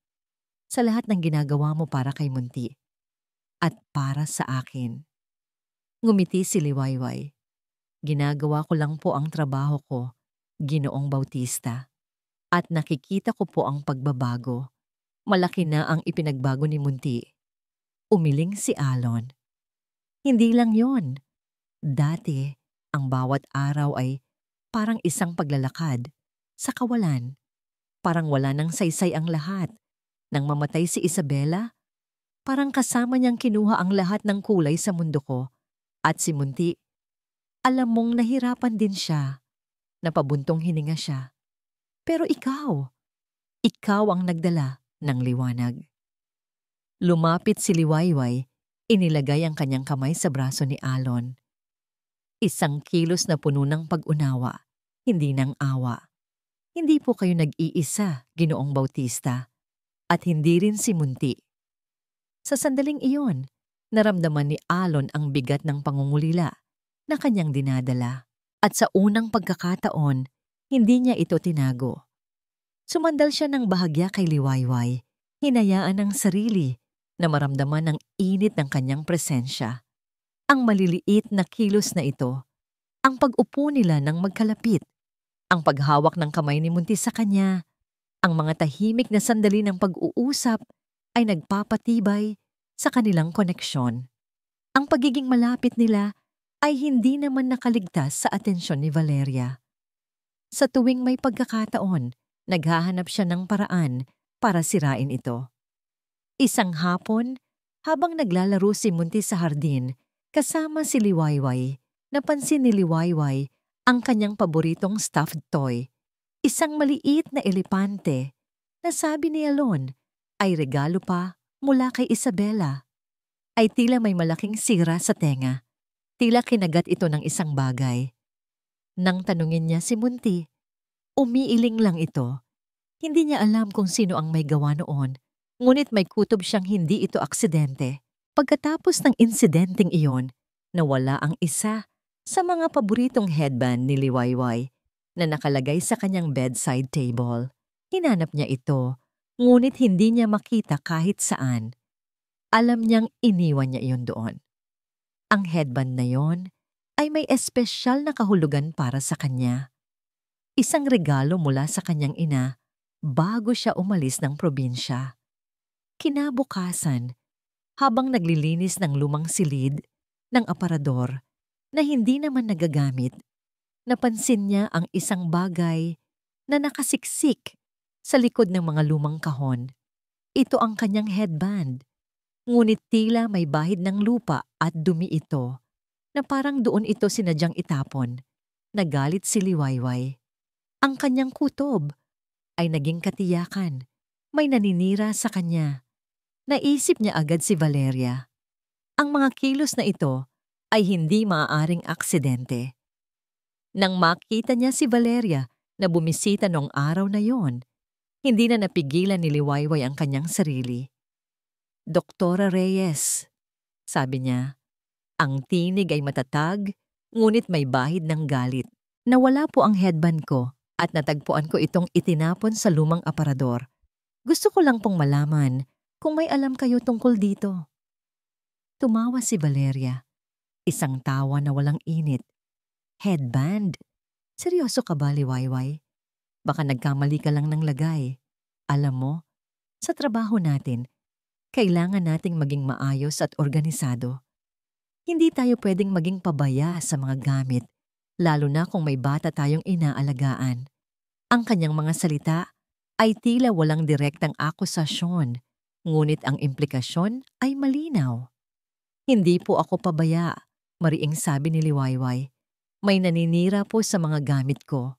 Sa lahat ng ginagawa mo para kay Munti at para sa akin. Ngumiti si Liwayway. Ginagawa ko lang po ang trabaho ko, Ginoong Bautista. At nakikita ko po ang pagbabago. Malaki na ang ipinagbago ni Munti. Umiling si Alon. Hindi lang yon. Dati, ang bawat araw ay parang isang paglalakad sa kawalan. Parang wala nang saysay ang lahat. Nang mamatay si Isabela, parang kasama niyang kinuha ang lahat ng kulay sa mundo ko. At si Munti, alam mong nahirapan din siya. Napabuntong hininga siya. Pero ikaw ang nagdala ng liwanag. Lumapit si Liwayway, inilagay ang kanyang kamay sa braso ni Alon. Isang kilos na puno ng pag-unawa, hindi ng awa. Hindi po kayo nag-iisa, Ginoong Bautista, at hindi rin si Munti. Sa sandaling iyon, naramdaman ni Alon ang bigat ng pangungulila na kanyang dinadala. At sa unang pagkakataon, hindi niya ito tinago. Sumandal siya ng bahagya kay Liwayway, hinayaan ng sarili na maramdaman ang init ng kanyang presensya. Ang maliliit na kilos na ito, ang pag-upo nila ng magkalapit, ang paghawak ng kamay ni Munti sa kanya, ang mga tahimik na sandali ng pag-uusap ay nagpapatibay sa kanilang koneksyon. Ang pagiging malapit nila ay hindi naman nakaligtas sa atensyon ni Valeria. Sa tuwing may pagkakataon, naghahanap siya ng paraan para sirain ito. Isang hapon, habang naglalaro si Munti sa hardin, kasama si Liwayway, napansin ni Liwayway ang kanyang paboritong stuffed toy, isang maliit na elepante na sabi ni Alon ay regalo pa mula kay Isabela. Ay tila may malaking sira sa tenga, tila kinagat ito ng isang bagay. Nang tanungin niya si Munti, umiiling lang ito. Hindi niya alam kung sino ang may gawa noon, ngunit may kutob siyang hindi ito aksidente. Pagkatapos ng insidenteng iyon, nawala ang isa sa mga paboritong headband ni Liwayway na nakalagay sa kanyang bedside table. Hinanap niya ito, ngunit hindi niya makita kahit saan. Alam niyang iniwan niya iyon doon. Ang headband na yon ay may espesyal na kahulugan para sa kanya. Isang regalo mula sa kanyang ina bago siya umalis ng probinsya. Kinabukasan, habang naglilinis ng lumang silid ng aparador na hindi naman nagagamit, napansin niya ang isang bagay na nakasiksik sa likod ng mga lumang kahon. Ito ang kanyang headband, ngunit tila may bahid ng lupa at dumi ito na parang doon ito sinadyang itapon. Nagalit si Liwayway. Ang kanyang kutob ay naging katiyakan. May naninira sa kanya. Naisip niya agad si Valeria. Ang mga kilos na ito ay hindi maaaring aksidente. Nang makita niya si Valeria na bumisita noong araw na yon, hindi na napigilan ni Liwayway ang kanyang sarili. Doktora Reyes, sabi niya, ang tinig ay matatag, ngunit may bahid ng galit. Nawala po ang headband ko at natagpuan ko itong itinapon sa lumang aparador. Gusto ko lang pong malaman kung may alam kayo tungkol dito. Tumawa si Valeria. Isang tawa na walang init. Headband? Seryoso ka ba, Liwayway? Baka nagkamali ka lang ng lagay. Alam mo, sa trabaho natin, kailangan nating maging maayos at organisado. Hindi tayo pwedeng maging pabaya sa mga gamit, lalo na kung may bata tayong inaalagaan. Ang kanyang mga salita ay tila walang direktang akusasyon, ngunit ang implikasyon ay malinaw. Hindi po ako pabaya, mariing sabi ni Liwayway. May naninira po sa mga gamit ko.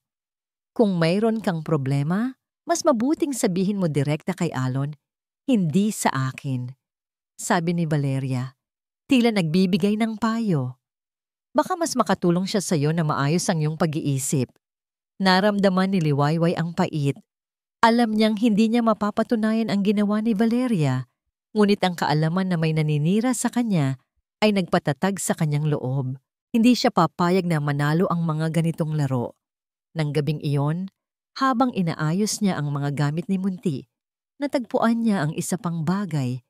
Kung mayroon kang problema, mas mabuting sabihin mo direkta kay Alon, hindi sa akin. Sabi ni Valeria, tila nagbibigay ng payo. Baka mas makatulong siya sa'yo na maayos ang iyong pag-iisip. Naramdaman ni Liwayway ang pait. Alam niyang hindi niya mapapatunayan ang ginawa ni Valeria, ngunit ang kaalaman na may naninira sa kanya ay nagpatatag sa kanyang loob. Hindi siya papayag na manalo ang mga ganitong laro. Nang gabing iyon, Habang inaayos niya ang mga gamit ni Munti, natagpuan niya ang isa pang bagay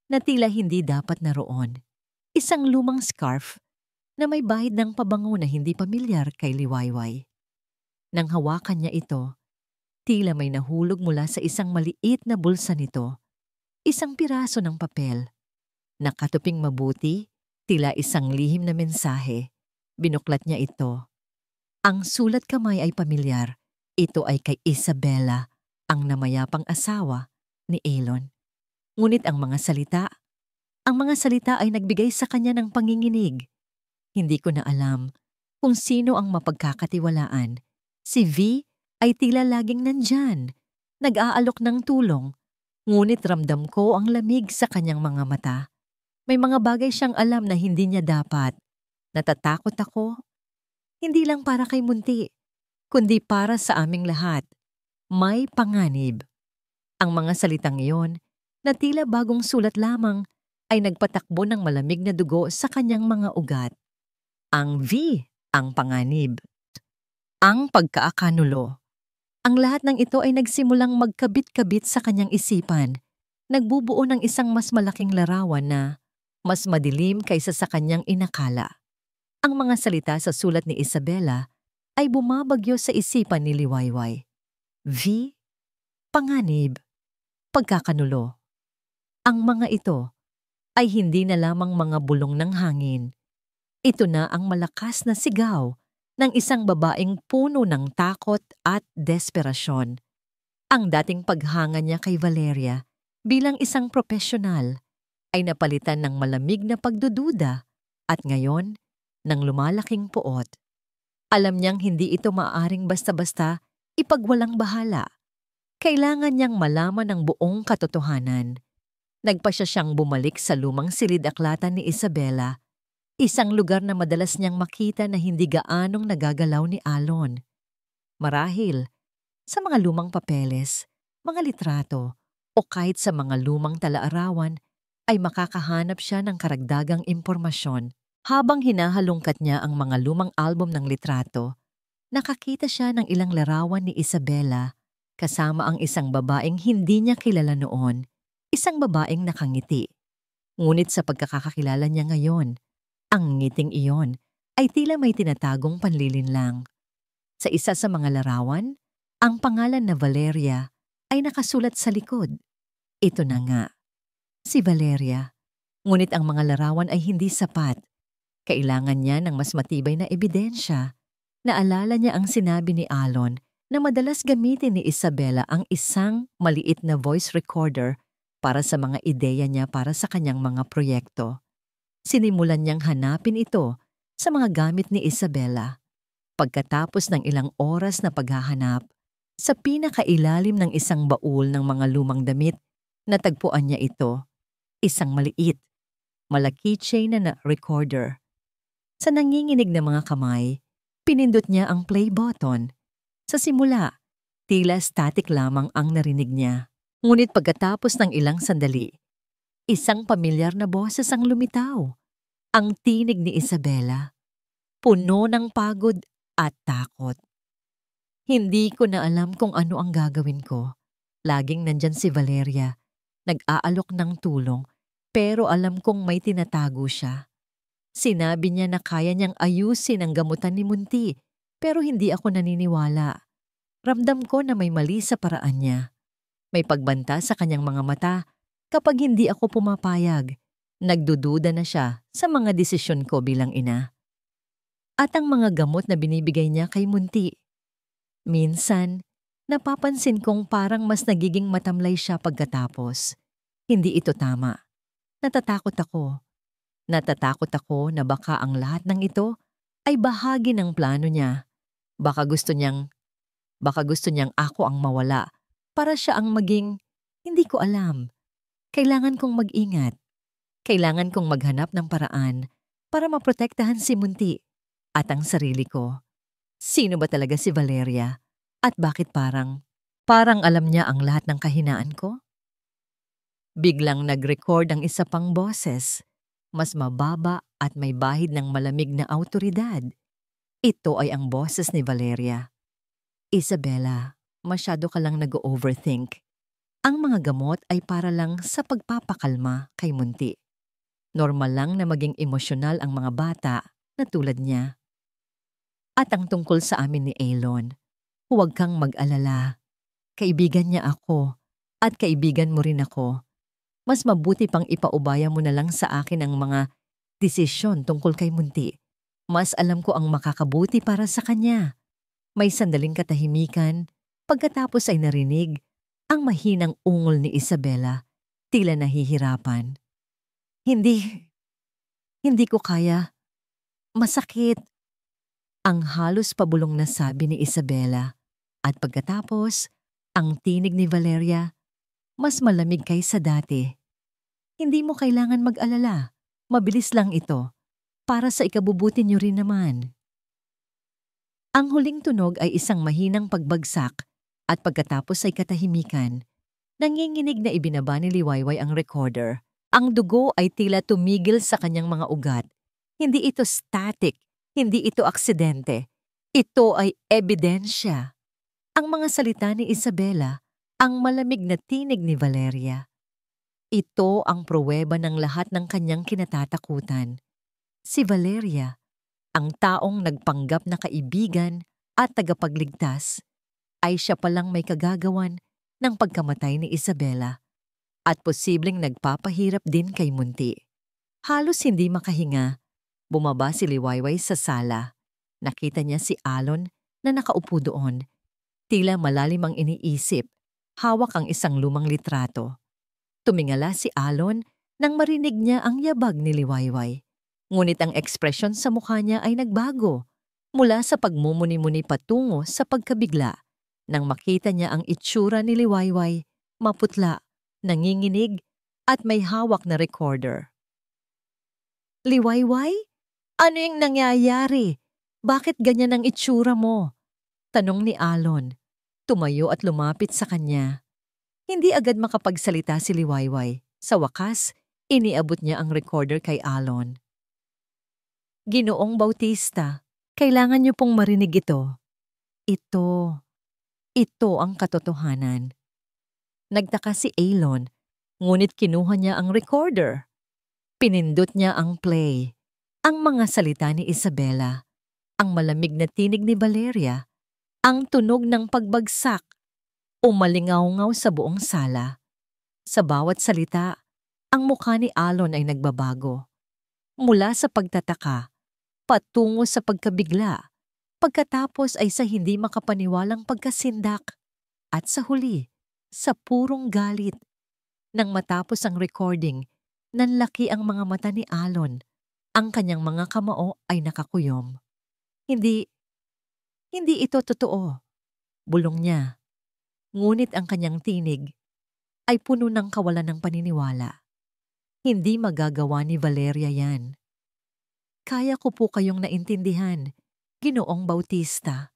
na tila hindi dapat naroon. Isang lumang scarf na may bahid ng pabango na hindi pamilyar kay Liwayway. Nang hawakan niya ito, tila may nahulog mula sa isang maliit na bulsa nito. Isang piraso ng papel. Nakatuping mabuti, tila isang lihim na mensahe. Binuklat niya ito. Ang sulat kamay ay pamilyar. Ito ay kay Isabela, ang namayapang asawa ni Elon. Ngunit ang mga salita ay nagbigay sa kanya ng panginginig. Hindi ko na alam kung sino ang mapagkakatiwalaan. Si V ay tila laging nandyan, nag-aalok ng tulong, ngunit ramdam ko ang lamig sa kanyang mga mata. May mga bagay siyang alam na hindi niya dapat. Natatakot ako, hindi lang para kay Munti, kundi para sa aming lahat. May panganib. Ang mga salitang iyon, na tila bagong sulat lamang, ay nagpatakbo ng malamig na dugo sa kanyang mga ugat. Ang V, ang panganib. Ang pagkaakanulo. Ang lahat ng ito ay nagsimulang magkabit-kabit sa kanyang isipan. Nagbubuo ng isang mas malaking larawan na mas madilim kaysa sa kanyang inakala. Ang mga salita sa sulat ni Isabela ay bumabagyo sa isipan ni Liwayway. V, panganib, pagkakanulo. Ang mga ito ay hindi na lamang mga bulong ng hangin. Ito na ang malakas na sigaw ng isang babaeng puno ng takot at desperasyon. Ang dating paghanga niya kay Valeria bilang isang profesional ay napalitan ng malamig na pagdududa at ngayon ng lumalaking puot. Alam niyang hindi ito maaaring basta-basta ipagwalang bahala. Kailangan niyang malaman ang buong katotohanan. Nagpasya siyang bumalik sa lumang silid-aklatan ni Isabela, isang lugar na madalas niyang makita na hindi gaanong nagagalaw ni Alon. Marahil, sa mga lumang papeles, mga litrato, o kahit sa mga lumang talaarawan, ay makakahanap siya ng karagdagang impormasyon. Habang hinahalungkat niya ang mga lumang album ng litrato, nakakita siya ng ilang larawan ni Isabela kasama ang isang babaeng hindi niya kilala noon, isang babaeng nakangiti. Ngunit sa pagkakakilala niya ngayon, ang ngiting iyon ay tila may tinatagong panlilinlang. Sa isa sa mga larawan, ang pangalan na Valeria ay nakasulat sa likod. Ito na nga, si Valeria. Ngunit ang mga larawan ay hindi sapat. Kailangan niya ng mas matibay na ebidensya. Naalala niya ang sinabi ni Alon na madalas gamitin ni Isabela ang isang maliit na voice recorder para sa mga ideya niya para sa kanyang mga proyekto. Sinimulan niyang hanapin ito sa mga gamit ni Isabela. Pagkatapos ng ilang oras na paghahanap, sa pinakailalim ng isang baul ng mga lumang damit, natagpuan niya ito. Isang maliit, malaki chain na recorder. Sa nanginginig na mga kamay, pinindot niya ang play button. Sa simula, tila static lamang ang narinig niya. Ngunit pagkatapos ng ilang sandali, isang pamilyar na boses ang lumitaw. Ang tinig ni Isabela, puno ng pagod at takot. Hindi ko na alam kung ano ang gagawin ko. Laging nandyan si Valeria, nag-aalok ng tulong, pero alam kong may tinatago siya. Sinabi niya na kaya niyang ayusin ang gamutan ni Munti, pero hindi ako naniniwala. Ramdam ko na may mali sa paraan niya. May pagbanta sa kanyang mga mata kapag hindi ako pumapayag. Nagdududa na siya sa mga desisyon ko bilang ina. At ang mga gamot na binibigay niya kay Munti. Minsan, napapansin kong parang mas nagiging matamlay siya pagkatapos. Hindi ito tama. Natatakot ako. Natatakot ako na baka ang lahat ng ito ay bahagi ng plano niya. Baka gusto niyang ako ang mawala para siya ang maging, hindi ko alam. Kailangan kong mag-ingat. Kailangan kong maghanap ng paraan para maprotektahan si Munti at ang sarili ko. Sino ba talaga si Valeria? At bakit parang alam niya ang lahat ng kahinaan ko? Biglang nag-record ang isa pang boses. Mas mababa at may bahid ng malamig na awtoridad. Ito ay ang boses ni Valeria. Isabela, Masyado ka lang nag-overthink. Ang mga gamot ay para lang sa pagpapakalma kay Munti. Normal lang na maging emosyonal ang mga bata na tulad niya. At ang tungkol sa amin ni Elon, huwag kang mag-alala. Kaibigan niya ako at kaibigan mo rin ako. Mas mabuti pang ipaubaya mo na lang sa akin ang mga desisyon tungkol kay Munti. Mas alam ko ang makakabuti para sa kanya. May sandaling katahimikan, pagkatapos ay narinig ang mahinang ungol ni Isabela, tila nahihirapan. Hindi ko kaya. Masakit. Ang halos pabulong na sabi ni Isabela. At pagkatapos, ang tinig ni Valeria, mas malamig kaysa dati. Hindi mo kailangan mag-alala. Mabilis lang ito. Para sa ikabubuti niyo rin naman. Ang huling tunog ay isang mahinang pagbagsak at pagkatapos ay katahimikan. Nanginginig na ibinaba ni Liwayway ang recorder. Ang dugo ay tila tumigil sa kanyang mga ugat. Hindi ito static, hindi ito aksidente. Ito ay ebidensya. Ang mga salita ni Isabela, ang malamig na tinig ni Valeria. Ito ang pruweba ng lahat ng kanyang kinatatakutan. Si Valeria, ang taong nagpanggap na kaibigan at tagapagligtas, ay siya palang may kagagawan ng pagkamatay ni Isabela at posibleng nagpapahirap din kay Munti. Halos hindi makahinga, bumaba si Liwayway sa sala. Nakita niya si Alon na nakaupo doon. Tila malalim ang iniisip, hawak ang isang lumang litrato. Tumingala si Alon nang marinig niya ang yabag ni Liwayway. Ngunit ang ekspresyon sa mukha niya ay nagbago mula sa pagmumuni-muni patungo sa pagkabigla. Nang makita niya ang itsura ni Liwayway, maputla, nanginginig at may hawak na recorder. Liwayway? Ano yung nangyayari? Bakit ganyan ang itsura mo? Tanong ni Alon. Tumayo at lumapit sa kanya. Hindi agad makapagsalita si Liwayway. Sa wakas, iniabot niya ang recorder kay Alon. Ginoong Bautista, kailangan niyo pong marinig ito. Ito ang katotohanan. Nagtaka si Elon, ngunit kinuha niya ang recorder. Pinindot niya ang play. Ang mga salita ni Isabela, ang malamig na tinig ni Valeria, ang tunog ng pagbagsak, umalingaw-ngaw sa buong sala. Sa bawat salita, ang mukha ni Alon ay nagbabago. Mula sa pagtataka, patungo sa pagkabigla, pagkatapos ay sa hindi makapaniwalang pagkasindak, at sa huli, sa purong galit. Nang matapos ang recording, nanlaki ang mga mata ni Alon. Ang kanyang mga kamao ay nakakuyom. Hindi ito totoo, bulong niya. Ngunit ang kanyang tinig ay puno ng kawalan ng paniniwala. Hindi magagawa ni Valeria yan. Kaya ko po kayong naintindihan, Ginoong Bautista.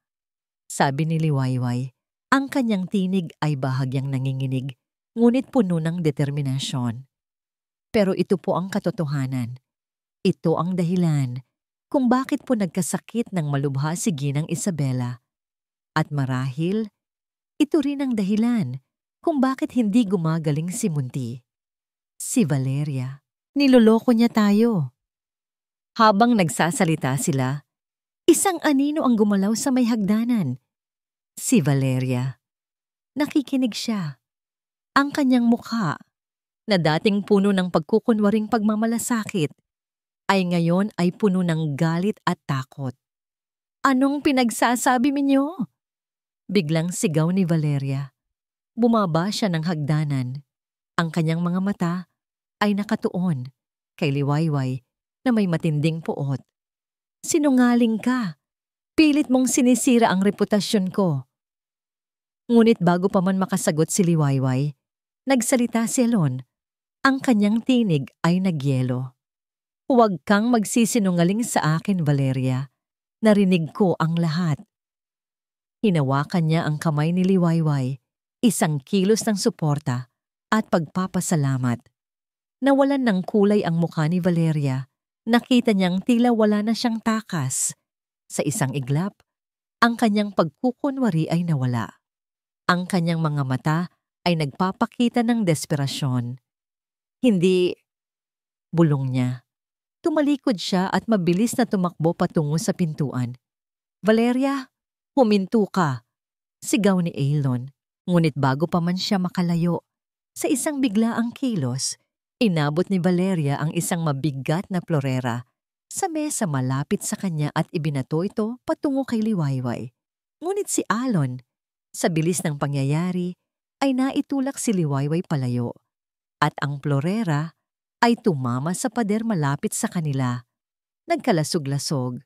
Sabi ni Liwayway, ang kanyang tinig ay bahagyang nanginginig, ngunit puno ng determinasyon. Pero ito po ang katotohanan. Ito ang dahilan kung bakit po nagkasakit ng malubha si Ginang Isabela. At marahil, ito rin ang dahilan kung bakit hindi gumagaling si Munti. Si Valeria, niloloko niya tayo. Habang nagsasalita sila, isang anino ang gumalaw sa may hagdanan. Si Valeria. Nakikinig siya. Ang kanyang mukha, na dating puno ng pagkukunwaring pagmamalasakit, ay ngayon ay puno ng galit at takot. Anong pinagsasabi ninyo? Biglang sigaw ni Valeria. Bumaba siya ng hagdanan. Ang kanyang mga mata ay nakatuon kay Liwayway na may matinding puot. Sinungaling ka. Pilit mong sinisira ang reputasyon ko. Ngunit bago pa man makasagot si Liwayway, nagsalita si Elon. Ang kanyang tinig ay nagyelo. Huwag kang magsisinungaling sa akin, Valeria. Narinig ko ang lahat. Hinawakan niya ang kamay ni Liwayway, isang kilos ng suporta at pagpapasalamat. Nawalan ng kulay ang mukha ni Valeria. Nakita niyang tila wala na siyang takas. Sa isang iglap, ang kanyang pagkukunwari ay nawala. Ang kanyang mga mata ay nagpapakita ng desperasyon. Hindi, bulong niya. Tumalikod siya at mabilis na tumakbo patungo sa pintuan. Valeria, huminto ka! Sigaw ni Aelon. Ngunit bago pa man siya makalayo, sa isang biglaang kilos, inabot ni Valeria ang isang mabigat na plorera sa mesa malapit sa kanya at ibinato ito patungo kay Liwayway. Ngunit si Alon, sa bilis ng pangyayari, ay naitulak si Liwayway palayo at ang plorera ay tumama sa pader malapit sa kanila. Nagkalasog-lasog.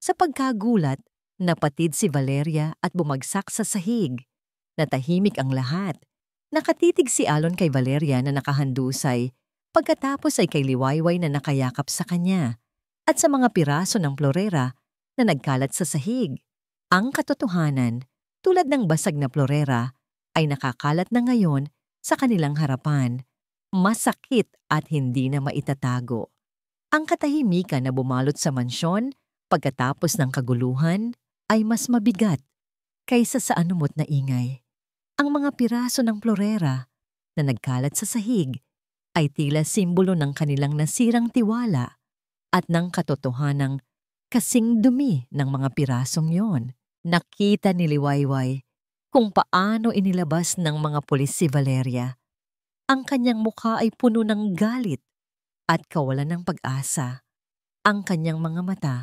Sa pagkagulat, napatid si Valeria at bumagsak sa sahig. Natahimik ang lahat. Nakatitig si Alon kay Valeria na nakahandusay, pagkatapos ay kay Liwayway na nakayakap sa kanya, at sa mga piraso ng plorera na nagkalat sa sahig. Ang katotohanan, tulad ng basag na plorera, ay nakakalat na ngayon sa kanilang harapan. Masakit at hindi na maitatago. Ang katahimikan na bumalot sa mansyon pagkatapos ng kaguluhan ay mas mabigat kaysa sa anumot na ingay. Ang mga piraso ng plorera na nagkalat sa sahig ay tila simbolo ng kanilang nasirang tiwala at ng katotohanang kasing dumi ng mga pirasong yon. Nakita ni Liwayway kung paano inilabas ng mga pulis si Valeria. Ang kanyang mukha ay puno ng galit at kawalan ng pag-asa. Ang kanyang mga mata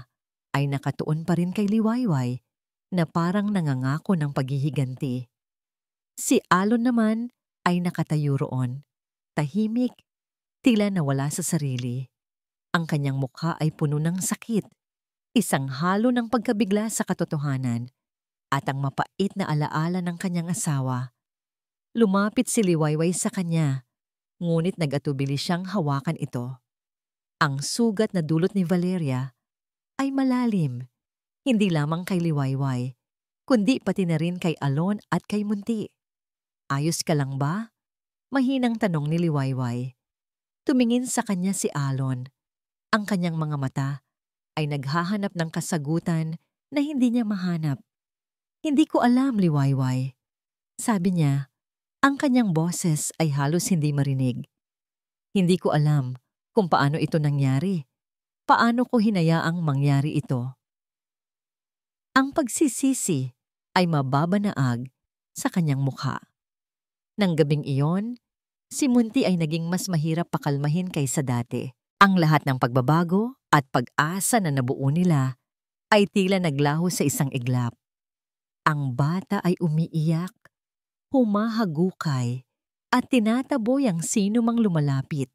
ay nakatuon pa rin kay Liwayway na parang nangangako ng paghihiganti. Si Alon naman ay nakatayo roon, tahimik, tila nawala sa sarili. Ang kanyang mukha ay puno ng sakit, isang halo ng pagkabigla sa katotohanan at ang mapait na alaala ng kanyang asawa. Lumapit si Liwayway sa kanya, ngunit nag-atubili siyang hawakan ito. Ang sugat na dulot ni Valeria ay malalim, hindi lamang kay Liwayway, kundi pati na rin kay Alon at kay Munti. Ayos ka lang ba? Mahinang tanong ni Liwayway. Tumingin sa kanya si Alon. Ang kanyang mga mata ay naghahanap ng kasagutan na hindi niya mahanap. Hindi ko alam, Liwayway. Sabi niya. Ang kanyang boses ay halos hindi marinig. Hindi ko alam kung paano ito nangyari. Paano ko hinayaang mangyari ito? Ang pagsisisi ay mababanaag sa kanyang mukha. Nang gabing iyon, si Munti ay naging mas mahirap pakalmahin kaysa dati. Ang lahat ng pagbabago at pag-asa na nabuo nila ay tila naglaho sa isang iglap. Ang bata ay umiiyak, humahagukay at tinataboy ang sino mang lumalapit.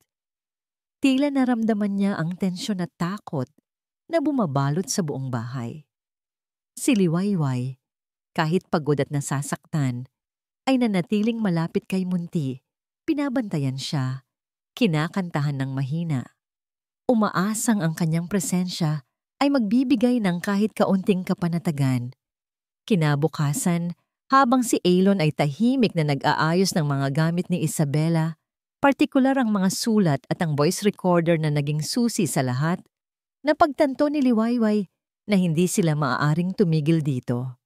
Tila naramdaman niya ang tensyon at takot na bumabalot sa buong bahay. Si Liwayway, kahit pagod at nasasaktan, ay nanatiling malapit kay Munti. Pinabantayan siya, kinakantahan ng mahina. Umaasang ang kanyang presensya ay magbibigay ng kahit kaunting kapanatagan. Kinabukasan, habang si Aelon ay tahimik na nag-aayos ng mga gamit ni Isabela, partikular ang mga sulat at ang voice recorder na naging susi sa lahat, napagtanto ni Liwayway na hindi sila maaaring tumigil dito.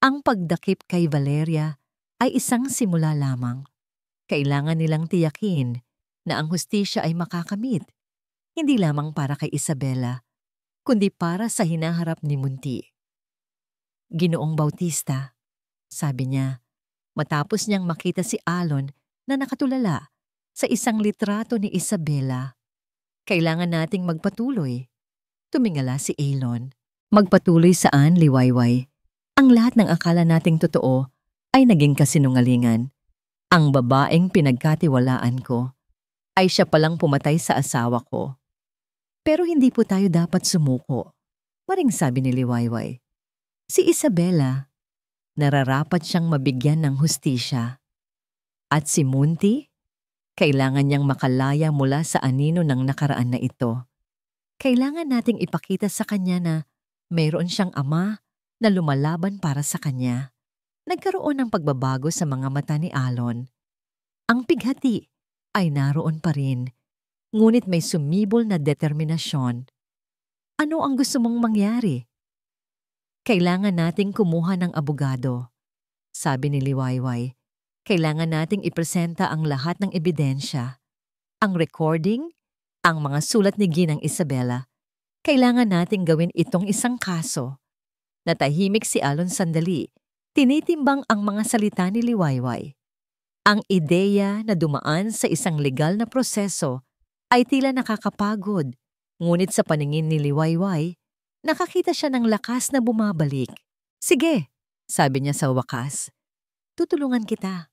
Ang pagdakip kay Valeria ay isang simula lamang. Kailangan nilang tiyakin na ang hustisya ay makakamit, hindi lamang para kay Isabela, kundi para sa hinaharap ni Munti. Ginoong Bautista, sabi niya, matapos niyang makita si Alon na nakatulala sa isang litrato ni Isabela. Kailangan nating magpatuloy. Tumingala si Aelon. Magpatuloy saan, Liwayway? Ang lahat ng akala nating totoo ay naging kasinungalingan. Ang babaeng pinagkatiwalaan ko ay siya palang pumatay sa asawa ko. Pero hindi po tayo dapat sumuko, maring sabi ni Liwayway. Si Isabela, nararapat siyang mabigyan ng hustisya. At si Munti, kailangan niyang makalaya mula sa anino ng nakaraan na ito. Kailangan nating ipakita sa kanya na mayroon siyang ama na lumalaban para sa kanya. Nagkaroon ng pagbabago sa mga mata ni Alon. Ang pighati ay naroon pa rin, ngunit may sumibol na determinasyon. Ano ang gusto mong mangyari? Kailangan nating kumuha ng abogado. sabi ni Liwayway. Kailangan nating ipresenta ang lahat ng ebidensya. Ang recording, ang mga sulat ni Ginang Isabela. Kailangan nating gawin itong isang kaso. Natahimik si Alon sandali. Tinitimbang ang mga salita ni Liwayway. Ang ideya na dumaan sa isang legal na proseso ay tila nakakapagod. Ngunit sa paningin ni Liwayway, nakakita siya ng lakas na bumabalik. Sige, sabi niya sa wakas. Tutulungan kita.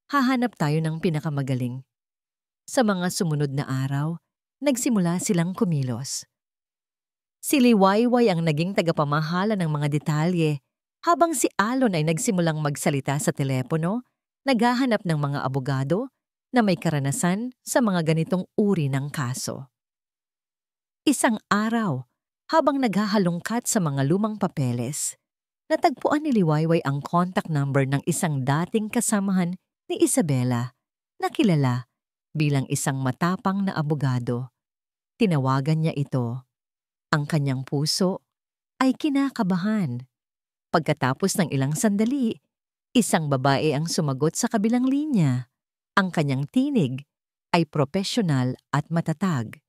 Hahanap tayo ng pinakamagaling. Sa mga sumunod na araw, nagsimula silang kumilos. Si Liwayway ang naging tagapamahala ng mga detalye, habang si Alon ay nagsimulang magsalita sa telepono, naghahanap ng mga abogado na may karanasan sa mga ganitong uri ng kaso. Isang araw, habang naghahalongkat sa mga lumang papeles, natagpuan ni Liwayway ang contact number ng isang dating kasamahan ni Isabela na kilala bilang isang matapang na abogado. Tinawagan niya ito. Ang kanyang puso ay kinakabahan. Pagkatapos ng ilang sandali, isang babae ang sumagot sa kabilang linya. Ang kanyang tinig ay propesyonal at matatag.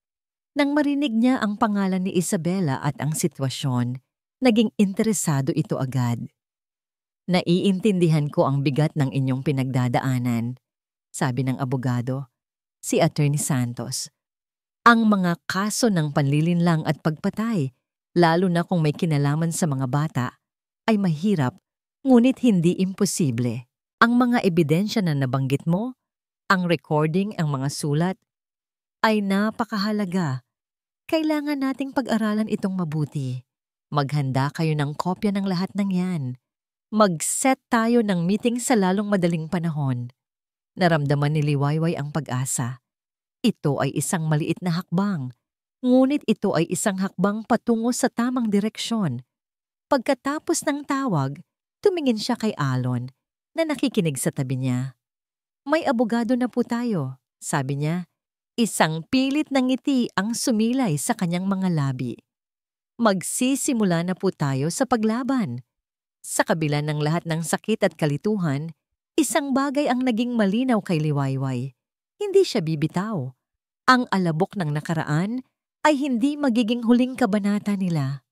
Nang marinig niya ang pangalan ni Isabela at ang sitwasyon, naging interesado ito agad. Naiintindihan ko ang bigat ng inyong pinagdadaanan, sabi ng abogado, si Attorney Santos. Ang mga kaso ng panlilinlang at pagpatay, lalo na kung may kinalaman sa mga bata, ay mahirap ngunit hindi imposible. Ang mga ebidensya na nabanggit mo, ang recording, ang mga sulat, ay napakahalaga. Kailangan nating pag-aralan itong mabuti. Maghanda kayo ng kopya ng lahat ng yan. Mag-set tayo ng meeting sa lalong madaling panahon. Naramdaman ni Liwayway ang pag-asa. Ito ay isang maliit na hakbang, ngunit ito ay isang hakbang patungo sa tamang direksyon. Pagkatapos ng tawag, tumingin siya kay Alon na nakikinig sa tabi niya. May abogado na po tayo, sabi niya. Isang pilit ng ngiti ang sumilay sa kanyang mga labi. Magsisimula na po tayo sa paglaban. Sa kabila ng lahat ng sakit at kalituhan, isang bagay ang naging malinaw kay Liwayway. Hindi siya bibitaw. Ang alabok ng nakaraan ay hindi magiging huling kabanata nila.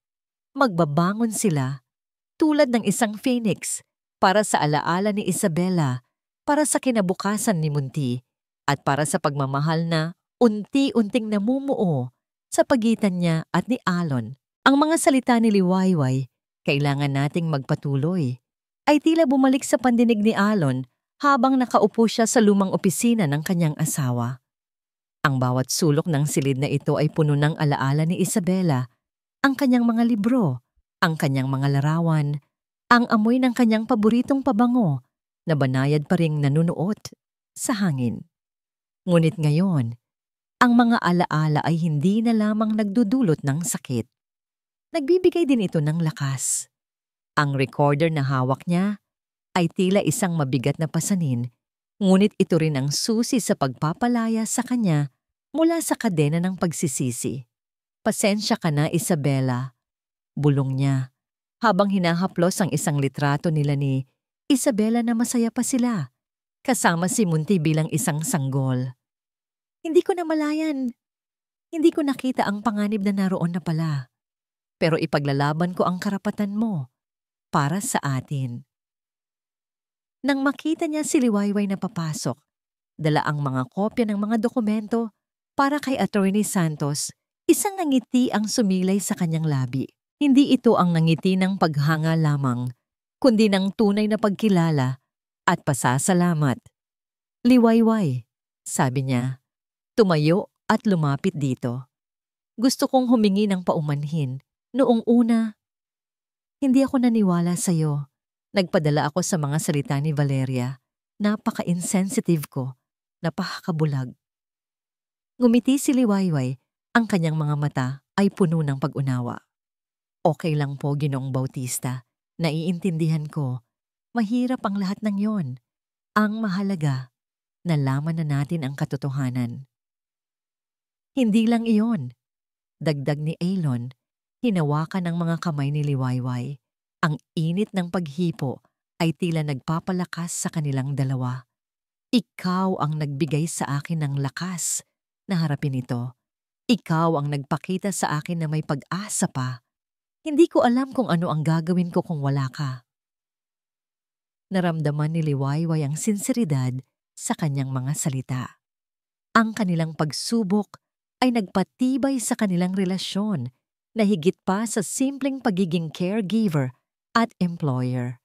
Magbabangon sila, tulad ng isang phoenix, para sa alaala ni Isabela, para sa kinabukasan ni Munti, at para sa pagmamahal na unti-unting namumuo sa pagitan niya at ni Alon. Ang mga salita ni Liwayway, kailangan nating magpatuloy, ay tila bumalik sa pandinig ni Alon habang nakaupo siya sa lumang opisina ng kanyang asawa. Ang bawat sulok ng silid na ito ay puno ng alaala ni Isabela, ang kanyang mga libro, ang kanyang mga larawan, ang amoy ng kanyang paboritong pabango na banayad pa ring nanunuot sa hangin. Ngunit ngayon, ang mga alaala ay hindi na lamang nagdudulot ng sakit. Nagbibigay din ito ng lakas. Ang recorder na hawak niya ay tila isang mabigat na pasanin, ngunit ito rin ang susi sa pagpapalaya sa kanya mula sa kadena ng pagsisisi. Pasensya ka na, Isabela, bulong niya, habang hinahaplos ang isang litrato nila ni Isabela na masaya pa sila, kasama si Munti bilang isang sanggol. Hindi ko namalayan. Hindi ko nakita ang panganib na naroon na pala. Pero ipaglalaban ko ang karapatan mo para sa atin. Nang makita niya si Liwayway na papasok, dala ang mga kopya ng mga dokumento para kay Attorney Santos, isang ngiti ang sumilay sa kanyang labi. Hindi ito ang nangiti ng paghanga lamang, kundi ng tunay na pagkilala at pasasalamat. Liwayway, sabi niya, tumayo at lumapit dito. Gusto kong humingi ng paumanhin. Noong una, hindi ako naniwala sa'yo. Nagpadala ako sa mga salita ni Valeria. Napaka-insensitive ko. Napakabulag. Ngumiti si Liwayway. Ang kanyang mga mata ay puno ng pag-unawa. Okay lang po, Ginoong Bautista. Naiintindihan ko. Mahirap ang lahat ng yon. Ang mahalaga, nalaman na natin ang katotohanan. Hindi lang iyon. Dagdag ni Alon, hinawakan ng mga kamay ni Liwayway. Ang init ng paghipo ay tila nagpapalakas sa kanilang dalawa. Ikaw ang nagbigay sa akin ng lakas na harapin ito. Ikaw ang nagpakita sa akin na may pag-asa pa. Hindi ko alam kung ano ang gagawin ko kung wala ka. Naramdaman ni Liwayway ang sinseridad sa kanyang mga salita. Ang kanilang pagsubok ay nagpatibay sa kanilang relasyon na higit pa sa simpleng pagiging caregiver at employer.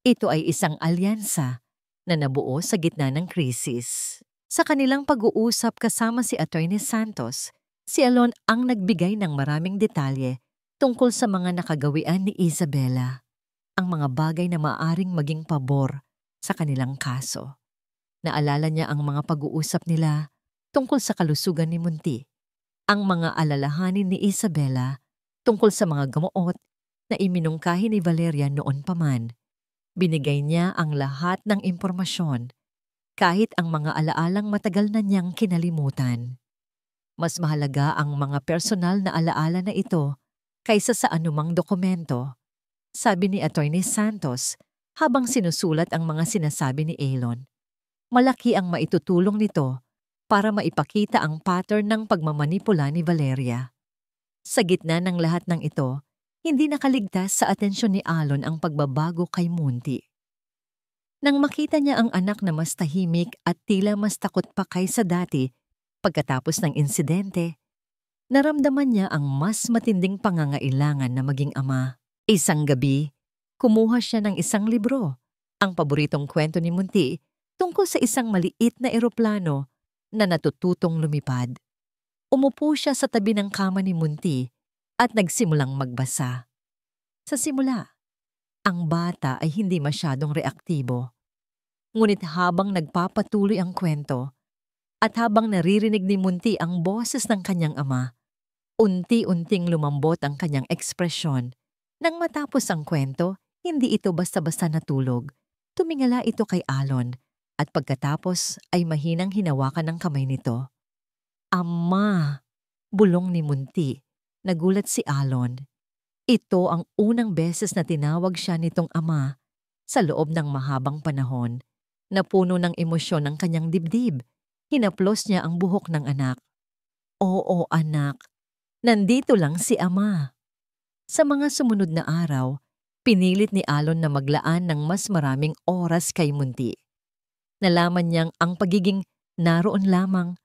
Ito ay isang alyansa na nabuo sa gitna ng krisis. Sa kanilang pag-uusap kasama si Atty. Santos, si Alon ang nagbigay ng maraming detalye tungkol sa mga nakagawian ni Isabela, ang mga bagay na maaring maging pabor sa kanilang kaso. Naalala niya ang mga pag-uusap nila tungkol sa kalusugan ni Munti, ang mga alalahanin ni Isabela tungkol sa mga gamuot na iminungkahi ni Valeria noon pa man. Binigay niya ang lahat ng impormasyon, kahit ang mga alaalang matagal na niyang kinalimutan. Mas mahalaga ang mga personal na alaala na ito kaysa sa anumang dokumento, sabi ni Atty. Santos habang sinusulat ang mga sinasabi ni Alon. Malaki ang maitutulong nito para maipakita ang pattern ng pagmamanipula ni Valeria. Sa gitna ng lahat ng ito, hindi nakaligtas sa atensyon ni Alon ang pagbabago kay Munti. Nang makita niya ang anak na mas tahimik at tila mas takot pa kaysa dati pagkatapos ng insidente, naramdaman niya ang mas matinding pangangailangan na maging ama. Isang gabi, kumuha siya ng isang libro, ang paboritong kwento ni Munti tungkol sa isang maliit na eroplano na natututong lumipad. Umupo siya sa tabi ng kama ni Munti at nagsimulang magbasa. Sa simula, ang bata ay hindi masyadong reaktibo. Ngunit habang nagpapatuloy ang kwento at habang naririnig ni Munti ang boses ng kanyang ama, unti-unting lumambot ang kanyang ekspresyon. Nang matapos ang kwento, hindi ito basta-basta natulog. Tumingala ito kay Alon at pagkatapos ay mahinang hinawakan ng kamay nito. Ama! Bulong ni Munti. Nagulat si Alon. Ito ang unang beses na tinawag siya nitong ama sa loob ng mahabang panahon. Napuno ng emosyon ng kanyang dibdib. Hinaplos niya ang buhok ng anak. Oo, anak. Nandito lang si ama. Sa mga sumunod na araw, pinilit ni Alon na maglaan ng mas maraming oras kay Munti. Nalaman niyang ang pagiging naroon lamang,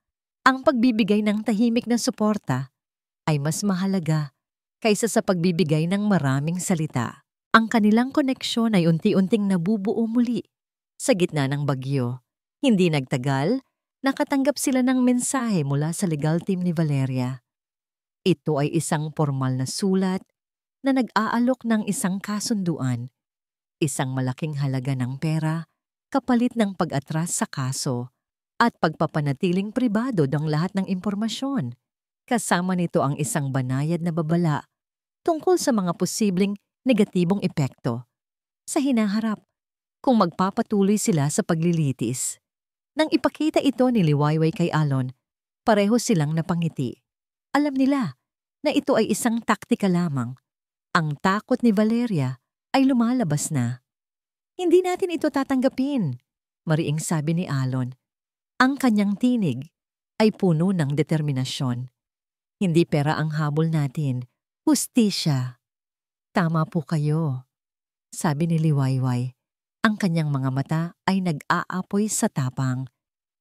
ang pagbibigay ng tahimik na suporta, ay mas mahalaga kaysa sa pagbibigay ng maraming salita. Ang kanilang koneksyon ay unti-unting nabubuo muli sa gitna ng bagyo. Hindi nagtagal, nakatanggap sila ng mensahe mula sa legal team ni Valeria. Ito ay isang formal na sulat na nag-aalok ng isang kasunduan, isang malaking halaga ng pera, kapalit ng pag-atras sa kaso, at pagpapanatiling pribado ng lahat ng impormasyon. Kasama nito ang isang banayad na babala tungkol sa mga posibleng negatibong epekto sa hinaharap kung magpapatuloy sila sa paglilitis. Nang ipakita ito ni Liwayway kay Alon, pareho silang napangiti. Alam nila na ito ay isang taktika lamang. Ang takot ni Valeria ay lumalabas na. Hindi natin ito tatanggapin, mariing sabi ni Alon. Ang kanyang tinig ay puno ng determinasyon. Hindi pera ang habol natin, hustisya. Tama po kayo, sabi ni Liwayway. Ang kanyang mga mata ay nag-aapoy sa tapang.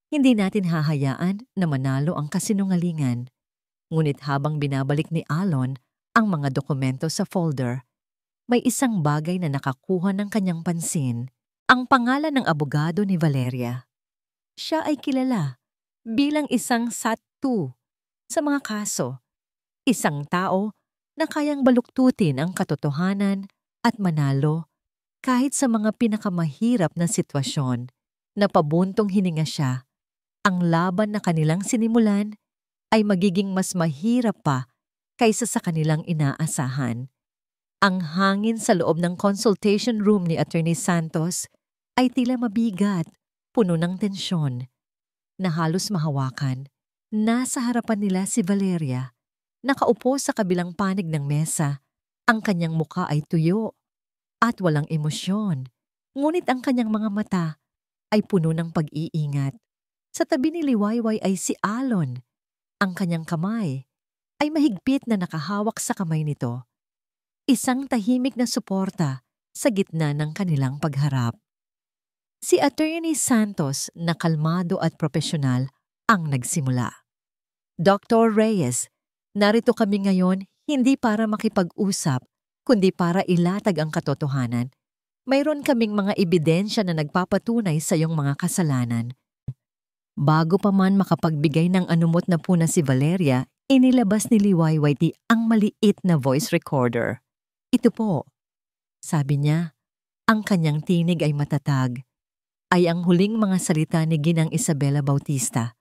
Hindi natin hahayaan na manalo ang kasinungalingan. Ngunit habang binabalik ni Alon ang mga dokumento sa folder, may isang bagay na nakakuha ng kanyang pansin, ang pangalan ng abogado ni Valeria. Siya ay kilala bilang isang SAT-2 sa mga kaso, isang tao na kayang baluktutin ang katotohanan at manalo kahit sa mga pinakamahirap na sitwasyon. Napabuntong hininga siya. Ang laban na kanilang sinimulan ay magiging mas mahirap pa kaysa sa kanilang inaasahan. Ang hangin sa loob ng consultation room ni Atty. Santos ay tila mabigat, puno ng tensyon, na halos mahawakan. Nasa harapan nila si Valeria, nakaupo sa kabilang panig ng mesa. Ang kanyang muka ay tuyo at walang emosyon. Ngunit ang kanyang mga mata ay puno ng pag-iingat. Sa tabi ni Liwayway ay si Alon. Ang kanyang kamay ay mahigpit na nakahawak sa kamay nito. Isang tahimik na suporta sa gitna ng kanilang pagharap. Si Attorney Santos na kalmado at profesional ang nagsimula. Dr. Reyes, narito kami ngayon hindi para makipag-usap, kundi para ilatag ang katotohanan. Mayroon kaming mga ebidensya na nagpapatunay sa iyong mga kasalanan. Bago pa man makapagbigay ng anumot na puna si Valeria, inilabas ni Liwayway ang maliit na voice recorder. Ito po, sabi niya, ang kanyang tinig ay matatag. Ay ang huling mga salita ni Ginang Isabela Bautista.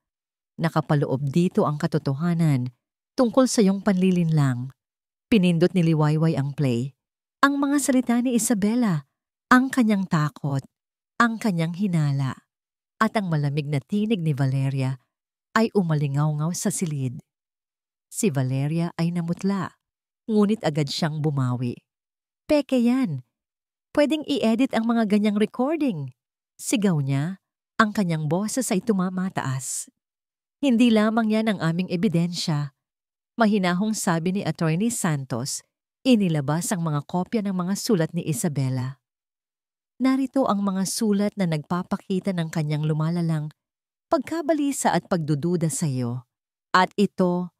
Nakapaloob dito ang katotohanan tungkol sa iyong panlilinlang. Pinindot ni Liwayway ang play. Ang mga salita ni Isabela, ang kanyang takot, ang kanyang hinala, at ang malamig na tinig ni Valeria ay umalingaw-ngaw sa silid. Si Valeria ay namutla, ngunit agad siyang bumawi. Peke yan. Pwedeng i-edit ang mga ganyang recording. Sigaw niya, ang kanyang boses ay tumamataas. Hindi lamang yan ang aming ebidensya. Mahinahong sabi ni Attorney Santos, inilabas ang mga kopya ng mga sulat ni Isabela. Narito ang mga sulat na nagpapakita ng kanyang lumalalang pagkabalisa at pagdududa sa iyo. At ito,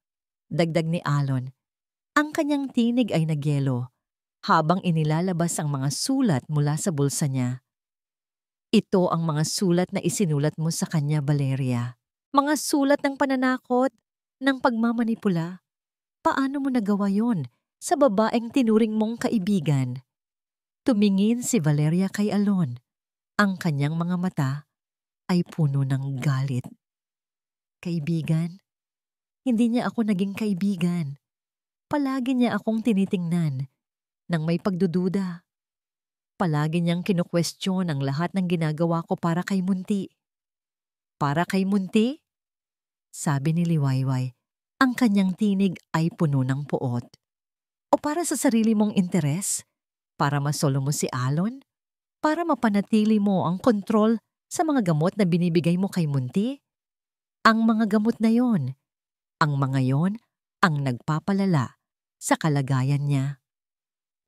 dagdag ni Alon, ang kanyang tinig ay nagyelo habang inilalabas ang mga sulat mula sa bulsa niya. Ito ang mga sulat na isinulat mo sa kanya, Valeria. Mga sulat ng pananakot, ng pagmamanipula. Paano mo nagawa yon sa babaeng tinuring mong kaibigan? Tumingin si Valeria kay Alon. Ang kanyang mga mata ay puno ng galit. Kaibigan? Hindi niya ako naging kaibigan. Palagi niya akong tinitingnan nang may pagdududa. Palagi niyang kinukwestiyon ang lahat ng ginagawa ko para kay Munti. Para kay Munti? Sabi ni Liwayway, ang kanyang tinig ay puno ng puot. O para sa sarili mong interes? Para masolo mo si Alon? Para mapanatili mo ang kontrol sa mga gamot na binibigay mo kay Munti? Ang mga gamot na yon, ang mga yon ang nagpapalala sa kalagayan niya.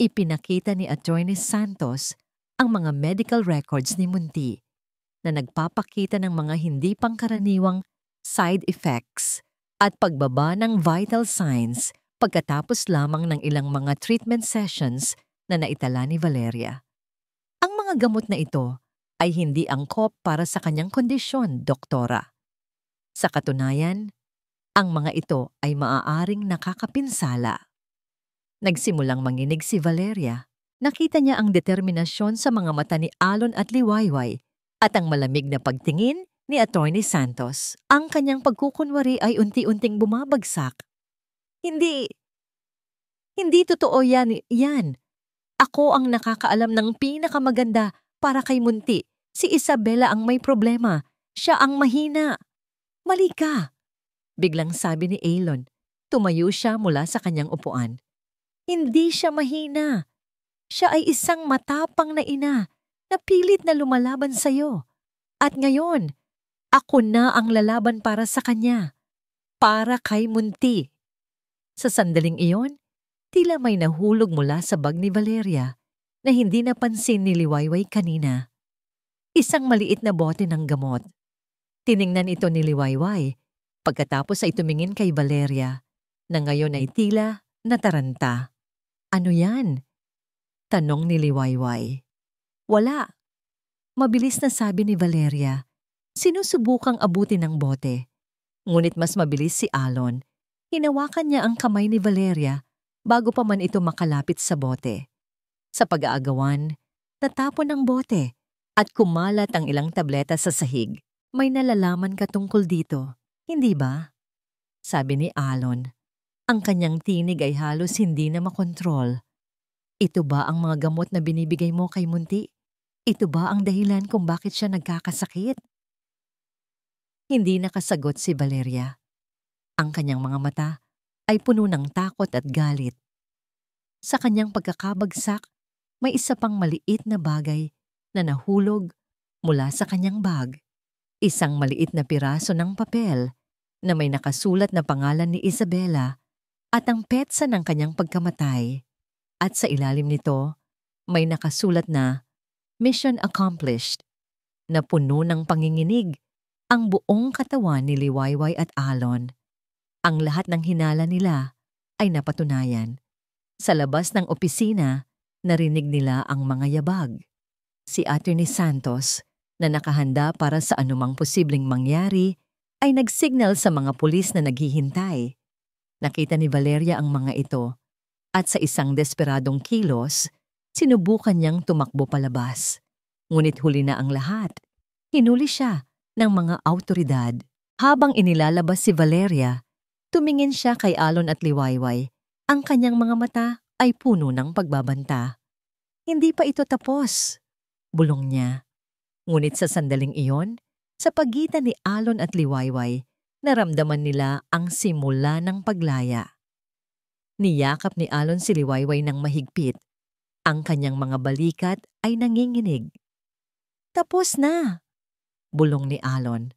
Ipinakita ni Attorney Santos ang mga medical records ni Munti na nagpapakita ng mga hindi pangkaraniwang side effects at pagbaba ng vital signs pagkatapos lamang ng ilang mga treatment sessions na naitala ni Valeria. Ang mga gamot na ito ay hindi angkop para sa kanyang kondisyon, doktora. Sa katunayan, ang mga ito ay maaaring nakakapinsala. Nagsimulang manginig si Valeria. Nakita niya ang determinasyon sa mga mata ni Alon at Liwayway at ang malamig na pagtingin ni Attorney Santos. Ang kanyang pagkukunwari ay unti-unting bumabagsak. Hindi totoo yan. Ako ang nakakaalam ng pinakamaganda para kay Munti. Si Isabela ang may problema. Siya ang mahina. Mali ka, biglang sabi ni Alon. Tumayo siya mula sa kanyang upuan. Hindi siya mahina. Siya ay isang matapang na ina na pilit na lumalaban sa iyo. At ngayon, ako na ang lalaban para sa kanya. Para kay Munti. Sa sandaling iyon, tila may nahulog mula sa bag ni Valeria na hindi napansin ni Liwayway kanina. Isang maliit na bote ng gamot. Tiningnan ito ni Liwayway pagkatapos ay tumingin kay Valeria na ngayon ay tila nataranta. Ano yan? Tanong ni Liwayway. Wala. Mabilis na sabi ni Valeria. Sinusubukang abutin ng bote. Ngunit mas mabilis si Alon. Hinawakan niya ang kamay ni Valeria bago pa man ito makalapit sa bote. Sa pag-aagawan, natapon ang bote at kumalat ang ilang tableta sa sahig. May nalalaman ka tungkol dito, hindi ba? Sabi ni Alon. Ang kanyang tinig ay halos hindi na makontrol. Ito ba ang mga gamot na binibigay mo kay Munti? Ito ba ang dahilan kung bakit siya nagkakasakit? Hindi nakasagot si Valeria. Ang kanyang mga mata ay puno ng takot at galit. Sa kanyang pagkakabagsak, may isa pang maliit na bagay na nahulog mula sa kanyang bag. Isang maliit na piraso ng papel na may nakasulat na pangalan ni Isabela at ang petsa ng kanyang pagkamatay. At sa ilalim nito, may nakasulat na Mission Accomplished na puno ng panginginig ang buong katawan ni Liwayway at Alon. Ang lahat ng hinala nila ay napatunayan. Sa labas ng opisina, narinig nila ang mga yabag. Si Attorney Santos, na nakahanda para sa anumang posibleng mangyari, ay nagsignal sa mga pulis na naghihintay. Nakita ni Valeria ang mga ito at sa isang desperadong kilos, sinubukan niyang tumakbo palabas. Ngunit huli na ang lahat. Hinuli siya ng mga awtoridad. Habang inilalabas si Valeria, tumingin siya kay Alon at Liwayway. Ang kanyang mga mata ay puno ng pagbabanta. Hindi pa ito tapos, bulong niya. Ngunit sa sandaling iyon, sa pagitan ni Alon at Liwayway, naramdaman nila ang simula ng paglaya. Niyakap ni Alon si Liwayway ng mahigpit. Ang kanyang mga balikat ay nanginginig. Tapos na, bulong ni Alon.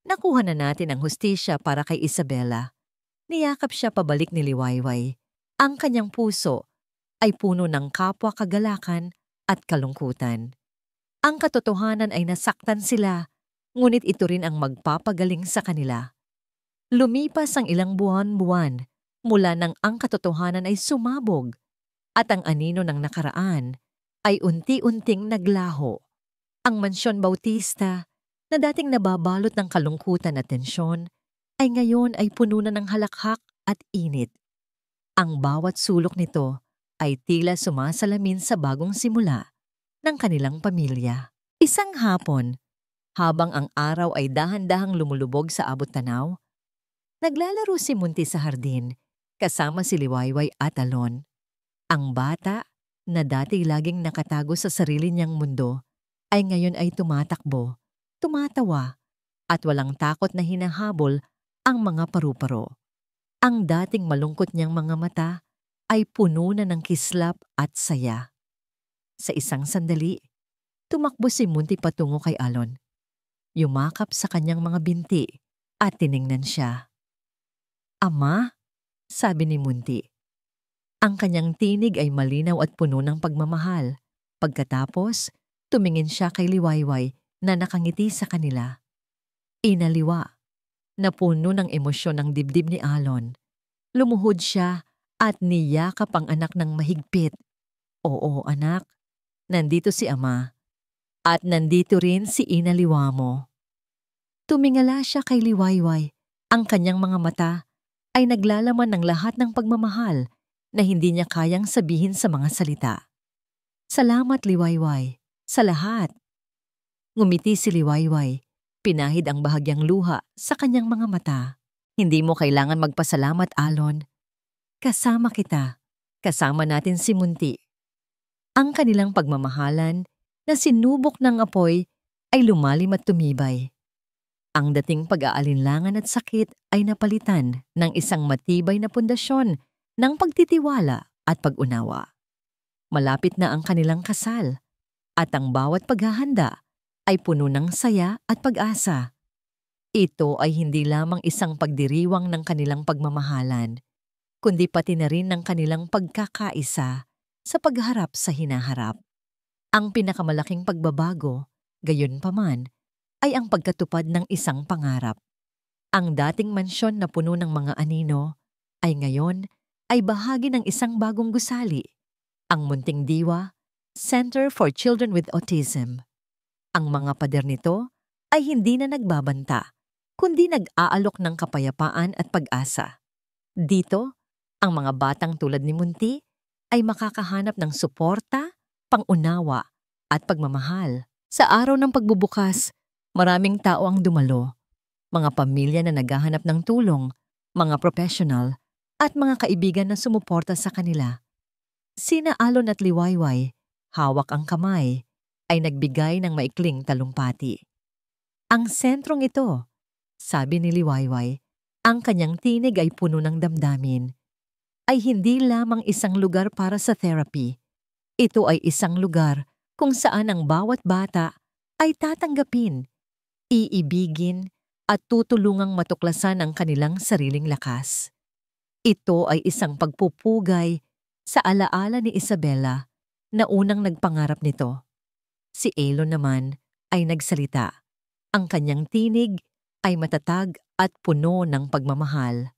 Nakuha na natin ang hustisya para kay Isabela. Niyakap siya pabalik ni Liwayway. Ang kanyang puso ay puno ng kapwa kagalakan at kalungkutan. Ang katotohanan ay nasaktan sila, ngunit ito rin ang magpapagaling sa kanila. Lumipas ang ilang buwan-buwan mula nang ang katotohanan ay sumabog at ang anino ng nakaraan ay unti-unting naglaho. Ang Mansyon Bautista, na dating nababalot ng kalungkutan at tensyon, ay ngayon ay puno na ng halakhak at init. Ang bawat sulok nito ay tila sumasalamin sa bagong simula ng kanilang pamilya. Isang hapon, habang ang araw ay dahan-dahang lumulubog sa abot-tanaw, naglalaro si Munti sa hardin kasama si Liwayway at Alon. Ang bata, na dati laging nakatago sa sarili niyang mundo, ay ngayon ay tumatakbo, tumatawa, at walang takot na hinahabol ang mga paru-paro. Ang dating malungkot niyang mga mata ay puno na ng kislap at saya. Sa isang sandali, tumakbo si Munti patungo kay Alon. Yumakap sa kanyang mga binti at tiningnan siya. "Ama?" sabi ni Munti. Ang kanyang tinig ay malinaw at puno ng pagmamahal. Pagkatapos, tumingin siya kay Liwayway na nakangiti sa kanila. Inaliwa, na puno ng emosyon ng dibdib ni Alon. Lumuhod siya at niyakap ang anak ng mahigpit. "Oo, anak, nandito si Ama. At nandito rin si Inaliwa mo." Tumingala siya kay Liwayway. Ang kanyang mga mata ay naglalaman ng lahat ng pagmamahal na hindi niya kayang sabihin sa mga salita. "Salamat, Liwayway, sa lahat." Ngumiti si Liwayway. Pinahid ang bahagyang luha sa kanyang mga mata. "Hindi mo kailangan magpasalamat, Alon. Kasama kita. Kasama natin si Munti." Ang kanilang pagmamahalan na sinubok ng apoy ay lumalim at tumibay. Ang dating pag-aalinlangan at sakit ay napalitan ng isang matibay na pundasyon ng pagtitiwala at pag-unawa. Malapit na ang kanilang kasal at ang bawat paghahanda ay puno ng saya at pag-asa. Ito ay hindi lamang isang pagdiriwang ng kanilang pagmamahalan, kundi pati na rin ng kanilang pagkakaisa sa pagharap sa hinaharap. Ang pinakamalaking pagbabago, gayunpaman, ay ang pagkatupad ng isang pangarap. Ang dating mansyon na puno ng mga anino ay ngayon ay bahagi ng isang bagong gusali, ang Munting Diwa Center for Children with Autism. Ang mga pader nito ay hindi na nagbabanta, kundi nag-aalok ng kapayapaan at pag-asa. Dito, ang mga batang tulad ni Munti ay makakahanap ng suporta, pangunawa at pagmamahal. Sa araw ng pagbubukas, maraming tao ang dumalo. Mga pamilya na naghahanap ng tulong, mga professional, at mga kaibigan na sumuporta sa kanila. Sina Alon at Liwayway, hawak ang kamay, ay nagbigay ng maikling talumpati. Ang sentrong ito, sabi ni Liwayway, ang kanyang tinig ay puno ng damdamin, ay hindi lamang isang lugar para sa therapy. Ito ay isang lugar kung saan ang bawat bata ay tatanggapin, iibigin at tutulungang matuklasan ang kanilang sariling lakas. Ito ay isang pagpupugay sa alaala ni Isabela na unang nagpangarap nito. Si Elon naman ay nagsalita. Ang kanyang tinig ay matatag at puno ng pagmamahal.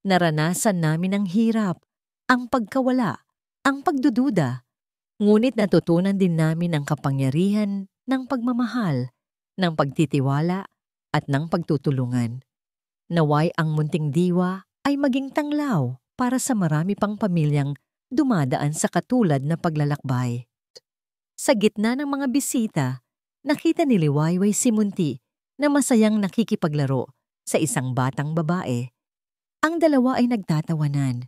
Naranasan namin ang hirap, ang pagkawala, ang pagdududa. Ngunit natutunan din namin ang kapangyarihan ng pagmamahal, ng pagtitiwala at ng pagtutulungan. Naway ang munting diwa ay maging tanglaw para sa marami pang pamilyang dumadaan sa katulad na paglalakbay. Sa gitna ng mga bisita, nakita ni Liwayway si Munti na masayang nakikipaglaro sa isang batang babae. Ang dalawa ay nagtatawanan.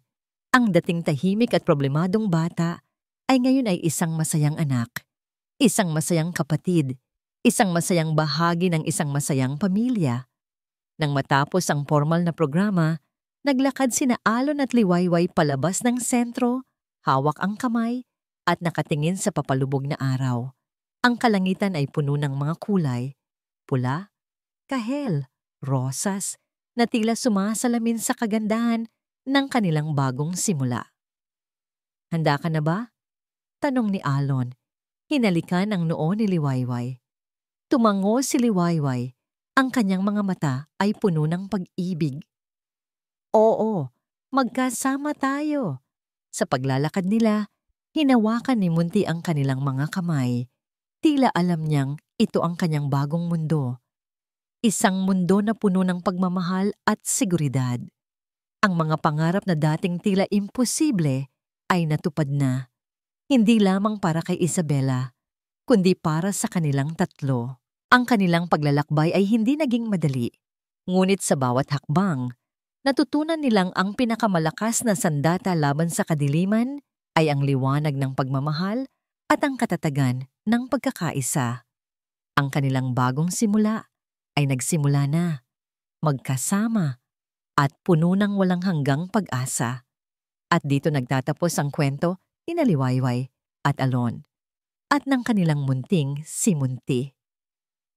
Ang dating tahimik at problemadong bata ay ngayon ay isang masayang anak, isang masayang kapatid, isang masayang bahagi ng isang masayang pamilya. Nang matapos ang formal na programa, naglakad sina Alon at Liwayway palabas ng sentro, hawak ang kamay at nakatingin sa papalubog na araw. Ang kalangitan ay puno ng mga kulay, pula, kahel, rosas, na tila sumasalamin sa kagandahan ng kanilang bagong simula. Handa ka na ba? Tanong ni Alon. Hinalikan ang noo ni Liwayway. Tumango si Liwayway. Ang kanyang mga mata ay puno ng pag-ibig. Oo, magkasama tayo. Sa paglalakad nila, hinawakan ni Munti ang kanilang mga kamay. Tila alam niyang ito ang kanyang bagong mundo. Isang mundo na puno ng pagmamahal at seguridad. Ang mga pangarap na dating tila imposible ay natupad na. Hindi lamang para kay Isabela, kundi para sa kanilang tatlo. Ang kanilang paglalakbay ay hindi naging madali. Ngunit sa bawat hakbang, natutunan nilang ang pinakamalakas na sandata laban sa kadiliman ay ang liwanag ng pagmamahal at ang katatagan ng pagkakaisa. Ang kanilang bagong simula ay nagsimula na, magkasama, at puno ng walang hanggang pag-asa. At dito nagtatapos ang kwento ni Liwayway at Alon, at ng kanilang munting si Munti.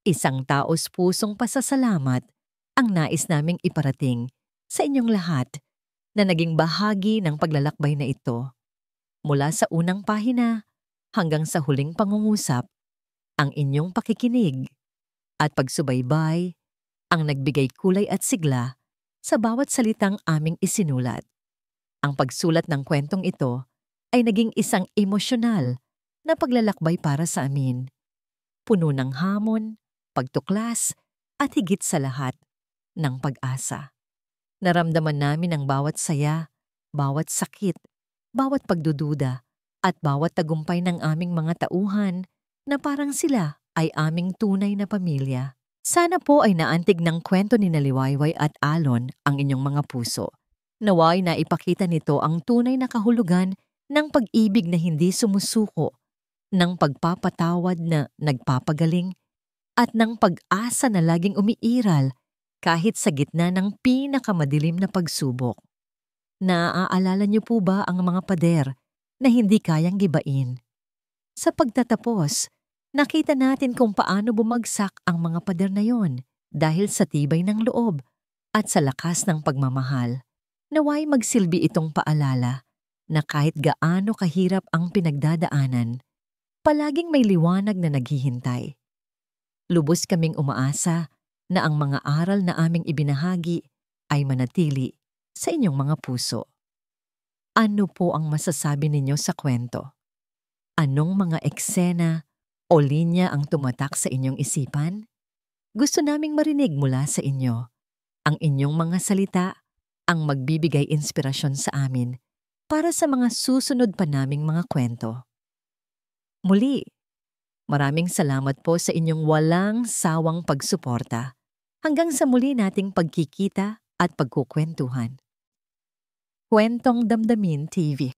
Isang taos-pusong pasasalamat ang nais naming iparating sa inyong lahat na naging bahagi ng paglalakbay na ito. Mula sa unang pahina hanggang sa huling pangungusap, ang inyong pakikinig at pagsubaybay ang nagbigay kulay at sigla sa bawat salitang aming isinulat. Ang pagsulat ng kwentong ito ay naging isang emosyonal na paglalakbay para sa amin. Puno ng hamon, pagtuklas, at higit sa lahat, ng pag-asa. Naramdaman namin ang bawat saya, bawat sakit, bawat pagdududa, at bawat tagumpay ng aming mga tauhan na parang sila ay aming tunay na pamilya. Sana po ay naantig ng kwento ni Liwayway at Alon ang inyong mga puso. Naway na ipakita nito ang tunay na kahulugan ng pag-ibig na hindi sumusuko, ng pagpapatawad na nagpapagaling, at ng pag-asa na laging umiiral kahit sa gitna ng pinakamadilim na pagsubok. Naaalala niyo po ba ang mga pader na hindi kayang gibain? Sa pagtatapos, nakita natin kung paano bumagsak ang mga pader na yon dahil sa tibay ng loob at sa lakas ng pagmamahal. Naway magsilbi itong paalala na kahit gaano kahirap ang pinagdadaanan, palaging may liwanag na naghihintay. Lubos kaming umaasa na ang mga aral na aming ibinahagi ay manatili sa inyong mga puso. Ano po ang masasabi ninyo sa kwento? Anong mga eksena o linya ang tumatak sa inyong isipan? Gusto naming marinig mula sa inyo. Ang inyong mga salita ang magbibigay inspirasyon sa amin para sa mga susunod pa naming mga kwento. Muli, maraming salamat po sa inyong walang sawang pagsuporta. Hanggang sa muli nating pagkikita at pagkukwentuhan. Kwentong Damdamin TV.